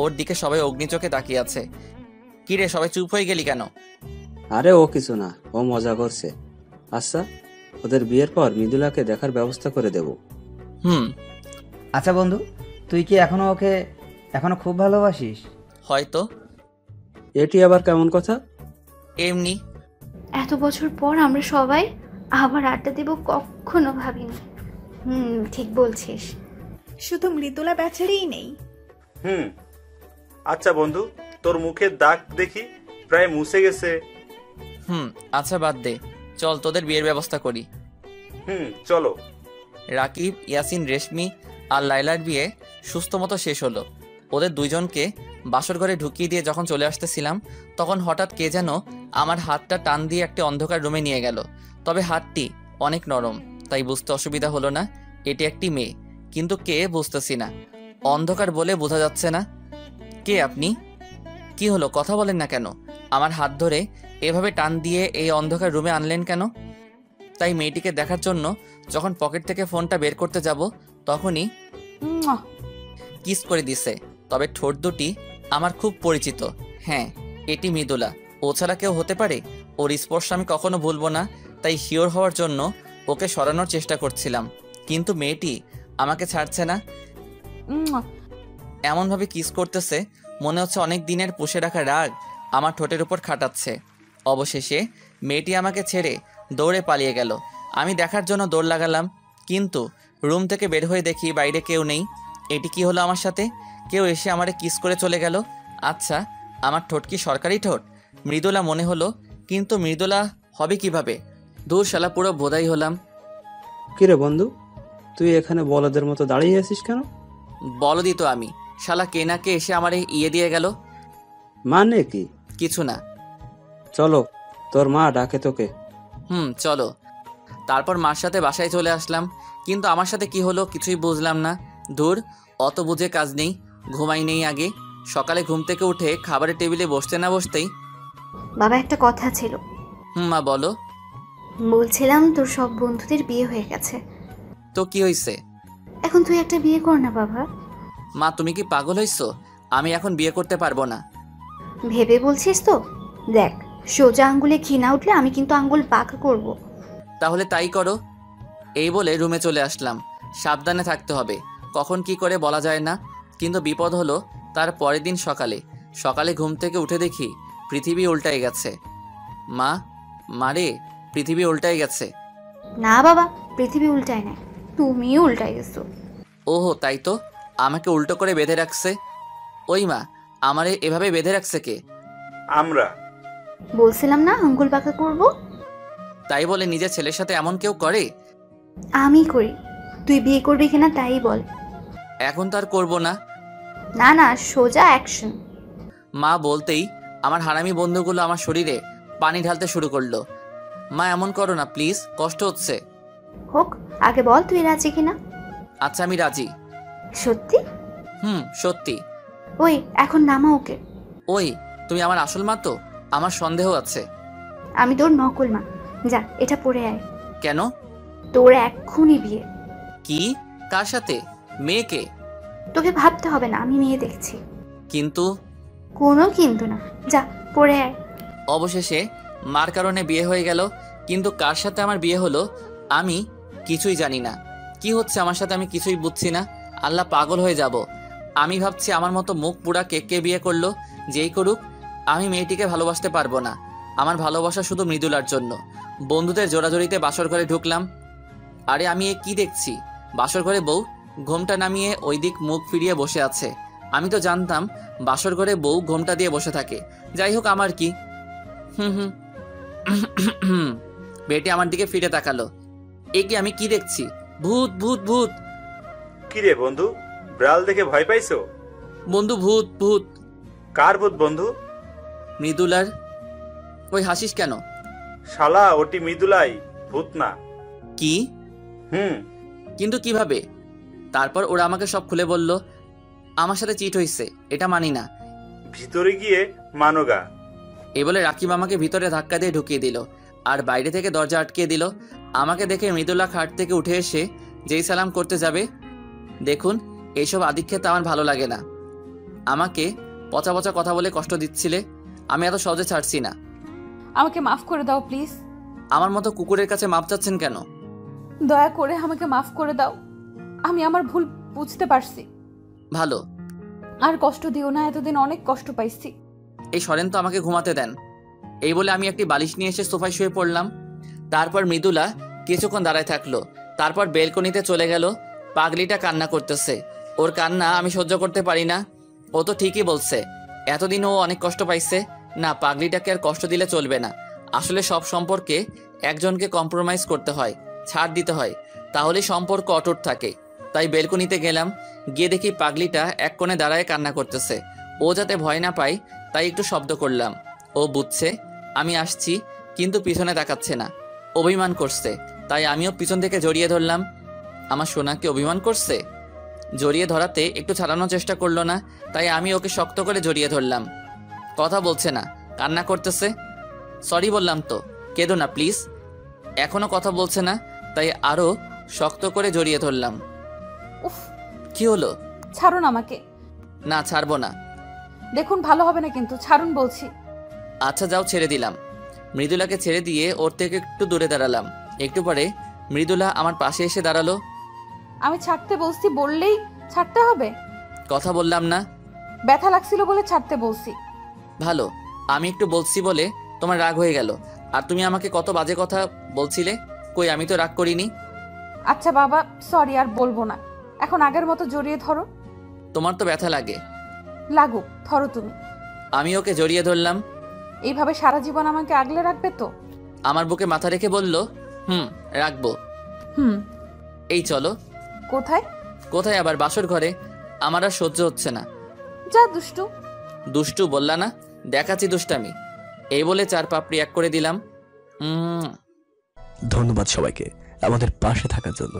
ওর দিকে সবাই অগ্নিচোখে তাকিয়ে আছে। কিরে, সবাই চুপ হয়ে গেলি কেন? আরে ও কিছু না, ও মজা করছে। আচ্ছা, ওদের বিয়ের পর মৃদুলাকে দেখার ব্যবস্থা করে দেব। আচ্ছা বন্ধু, তুই কি ওকে এখনো খুব ভালোবাসিস? হয়তো। এটি আবার কেমন কথা? এমনি। এত বছর পর আমরা সবাই আবার আড্ডা দেব, কখনো ভাবিনি। ঠিক বলছিস। শুধু মৃদুলা বেচারেই নেই। আচ্ছা বন্ধু, তোর মুখের দাগ দেখি প্রায় মুছে গেছে। আচ্ছা বাদ দে, চল তোদের বিয়ের ব্যবস্থা করি। চলো। রাকিব, ইয়াসিন, রেশমি আর লাইলার বিয়ে সুস্থ মতো শেষ হলো। ওদের দুইজনকে বাসর ঘরে ঢুকিয়ে দিয়ে যখন চলে আসতেছিলাম, তখন হঠাৎ কে যেন আমার হাতটা টান দিয়ে একটা অন্ধকার রুমে নিয়ে গেল। তবে হাতটি অনেক নরম, তাই বুঝতে অসুবিধা হলো না এটি একটি মেয়ে। কিন্তু কে বুঝতেছি না, অন্ধকার বলে বোঝা যাচ্ছে না। কে আপনি? কি হলো, কথা বলেন না কেন? আমার হাত ধরে এভাবে টান দিয়ে এই অন্ধকার রুমে আনলেন কেন? তাই মেয়েটিকে দেখার জন্য যখন পকেট থেকে ফোনটা বের করতে যাব, তখনই কিস করে দিছে। তবে ঠোঁট দুটি আমার খুব পরিচিত। হ্যাঁ, এটি মৃদুলা। ও ছাড়া কেউ হতে পারে? ওর স্পর্শ আমি কখনো ভুলবো না, তাই শিওর হওয়ার জন্য ওকে সরানোর চেষ্টা করছিলাম, কিন্তু মেয়েটি আমাকে ছাড়ছে না। এমনভাবে কিস করতেছে, মনে হচ্ছে অনেক দিনের পুষে রাখা রাগ আমার ঠোঁটের উপর খাটাচ্ছে। অবশেষে মেয়েটি আমাকে ছেড়ে দৌড়ে পালিয়ে গেল। আমি দেখার জন্য দৌড় লাগালাম, কিন্তু রুম থেকে বের হয়ে দেখি বাইরে কেউ নেই। এটি কি হলো আমার সাথে? কেউ এসে আমারে কিস করে চলে গেল। আচ্ছা, আমার ঠোঁট কি সরকারি ঠোঁট? মৃদুলা মনে হলো, কিন্তু মৃদুলা হবে কিভাবে? দূর শালা, পুরো বোধাই হলাম। কিরে বন্ধু, তুই এখানে বলদের মতো দাঁড়িয়ে আছিস কেন? বলদি তো আমি, শালা কে না কে এসে আমার ইয়ে দিয়ে গেল। মানে কি? কিছু না। চলো, তোর মা ডাকে তোকে। চলো। তারপর মার সাথে বাসায় চলে আসলাম, কিন্তু আমার সাথে কি হলো কিছুই বুঝলাম না। ধুর, অত বুঝে কাজ নেই, ঘুমাই নেই আগে। সকালে ঘুম থেকে উঠে খাবারের টেবিলে বসতে না বসতেই বাবা, একটা কথা ছিল। মা বলো। বলছিলাম তোর সব বন্ধুদের বিয়ে হয়ে গেছে, তো কি হয়েছে? এখন তুই একটা বিয়ে কর না বাবা। মা তুমি কি পাগল হইছো? আমি এখন বিয়ে করতে পারবো না। ভেবে বলছিস তো? দেখ, সোজা আঙ্গুলে ঘি না উঠলে আমি কিন্তু আঙ্গুল বাঁকা করব। তাহলে তাই করো। এই বলে রুমে চলে আসলাম। সাবধানে থাকতে হবে, কখন কি করে বলা যায় না। কিন্তু বিপদ হলো তার পরের দিন সকালে ঘুম থেকে উঠে দেখি পৃথিবী উল্টাই গেছে। মা, মারে, পৃথিবী উল্টাই গেছে। না বাবা, পৃথিবী উল্টায় না, তুমিও উল্টাই গেছো। ওহো, তাই তো, আমাকে উল্টো করে বেঁধে রাখছে। ওই মা, আমারে এভাবে বেঁধে রাখছে কে? আমরা। বলছিলাম না আঙ্গুল বাঁকা করব। তাই বলে নিজের ছেলের সাথে এমন কেউ করে? আমি করি, তুই বিয়ে করবি কিনা তাই বল। এখন তো আর করবো না। না না, সোজা অ্যাকশন। মা বলতেই আমার হারামি বন্ধুগুলো আমার শরীরে পানি ঢালতে শুরু করলো। মা এমন করো না প্লিজ, কষ্ট হচ্ছে। হোক, আগে বল তুই রাজি কিনা। আচ্ছা, আমি রাজি। সত্যি? সত্যি। ওই এখন নামা ওকে। ওই, তুমি আমার আসল মা তো? আমার সন্দেহ আছে। আমি তোর নকল মা। যা, এটা পরে আয়। কেন? তোর এক্ষুনি বিয়ে। কি? কার সাথে? মেয়েকে? তোকে ভাবতে হবে না, আমি মেয়ে দেখছি। কিন্তু? কোনো কিন্তু না, যা পরে আয়। অবশেষে মার কারণে বিয়ে হয়ে গেল, কিন্তু কার সাথে আমার বিয়ে হলো আমি কিছুই জানি না। কি হচ্ছে আমার সাথে আমি কিছুই বুঝছি না। আল্লাহ, পাগল হয়ে যাব। আমি ভাবছি আমার মতো মুখ পুরা কে বিয়ে করলো। যেই করুক, আমি মেয়েটিকে ভালোবাসতে পারবো না। আমার ভালোবাসা শুধু মৃদুলার জন্য। বন্ধুদের জোড়াজোড়িতে বাসর ঘরে ঢুকলাম। আরে আমি এ কি দেখছি? বাসর ঘরে বউ ঘোমটা নামিয়ে ওই দিক মুখ ফিরিয়ে বসে আছে। আমি তো জানতাম বাসর ঘরে বউ ঘোমটা দিয়ে বসে থাকে। যাই হোক, আমার কি। বেটি আমার দিকে ফিরে তাকালো। এ কি? আমি কি দেখছি? ভূত ভূত ভূত। কিরে বন্ধু, ব্রাল দেখে ভয় পাইছো? বন্ধু, ভূত ভূত। কার ভূত বন্ধু? মৃদুলার। ওই হাসিস কেন? শালা, ওটি মৃদুলাই, ভূত না। কি? কিন্তু কিভাবে? তারপর ওরা আমাকে সব খুলে বলল। আমার সাথে চিট হইছে, এটা মানি না। ভিতরে গিয়ে মানোগা। এ বলে রাকিব আমাকে ভিতরে ধাক্কা দিয়ে ঢুকিয়ে দিল, আর বাইরে থেকে দরজা আটকিয়ে দিল। আমাকে দেখে মৃদুলা খাট থেকে উঠে এসে যেই সালাম করতে যাবে, দেখুন এইসব আদিক্ষেত আমার ভালো লাগে না। আমাকে পচা পচা কথা বলে কষ্ট দিচ্ছিলে, আমি এত সহজে ছাড়ছি না। আমাকে মাফ করে দাও প্লিজ। আমার মতো কুকুরের কাছে মাপ চাচ্ছেন কেন? দয়া করে আমাকে মাফ করে দাও, আমি আমার ভুল বুঝতে পারছি। ভালো। আর কষ্ট দিও না, এতদিন অনেক কষ্ট পাইছি। এই সরেন তো, আমাকে ঘুমাতে দেন। এই বলে আমি একটি বালিশ নিয়ে এসে সোফায় শুয়ে পড়লাম। তারপর মৃদুলা কিছুক্ষণ দাঁড়ায় থাকলো, তারপর বেলকনিতে চলে গেল। পাগলিটা কান্না করতেছে, ওর কান্না আমি সহ্য করতে পারি না। ও তো ঠিকই বলছে, এতদিন ও অনেক কষ্ট পাইছে। না, পাগলিটাকে আর কষ্ট দিলে চলবে না। আসলে সব সম্পর্কে একজনকে কম্প্রোমাইজ করতে হয়, ছাড় দিতে হয়, তাহলে সম্পর্ক অটুট থাকে। তাই বেলকনিতে গেলাম, গিয়ে দেখি পাগলিটা এক কোণে দাঁড়ায় কান্না করতেছে। ও যাতে ভয় না পায় তাই একটু শব্দ করলাম। ও বুঝছে আমি আসছি, কিন্তু পিছনে তাকাচ্ছে না, অভিমান করছে। তাই আমিও পিছন থেকে জড়িয়ে ধরলাম। আমার সোনাকে অভিমান করছে। জড়িয়ে ধরাতে একটু ছাড়ানোর চেষ্টা করলো না, তাই আমি ওকে শক্ত করে জড়িয়ে ধরলাম। কথা বলছে না, কান্না করতেছে। সরি বললাম তো, কেঁদো না প্লিজ। এখনো কথা বলছে না, তাই আরো শক্ত করে জড়িয়ে ধরলাম। উফ, কি হলো? ছাড়ুন আমাকে। না, ছাড়বো না। দেখুন ভালো হবে না কিন্তু, ছাড়ুন বলছি। আচ্ছা যাও, ছেড়ে দিলাম। মৃদুলাকে ছেড়ে দিয়ে ওর থেকে একটু দূরে দাঁড়ালাম। একটু পরে মৃদুলা আমার পাশে এসে দাঁড়ালো। আমি ছাড়তে বলছি, বললেই ছাড়তে হবে? কথা বললাম না? ব্যথা লাগছিল বলে ছাড়তে বলছি। ভালো, আমি একটু বলছি বলে তোমার রাগ হয়ে গেল। আর তুমি আমাকে কত বাজে কথা বলছিলে, কই আমি তো রাগ করিনি। আচ্ছা বাবা, সরি, আর বলবো না। এখন আগের মতো জড়িয়ে ধরো। তোমার তো ব্যথা লাগে। লাগুক, ধরো তুমি। আমি ওকে জড়িয়ে ধরলাম। এইভাবে সারা জীবন আমাকে আগলে রাখবে তো? আমার বুকে মাথা রেখে বলল, রাখবো। এই চলো। কোথায়? কোথায় আবার? বাসর ঘরে। আমার আর সহ্য হচ্ছে না। যা দুষ্টু। দুষ্টু বললা না? দেখাচ্ছি দুষ্টামি। এই বলে 4 পাপড়ি এক করে দিলাম। ধন্যবাদ সবাইকে আমাদের পাশে থাকার জন্য।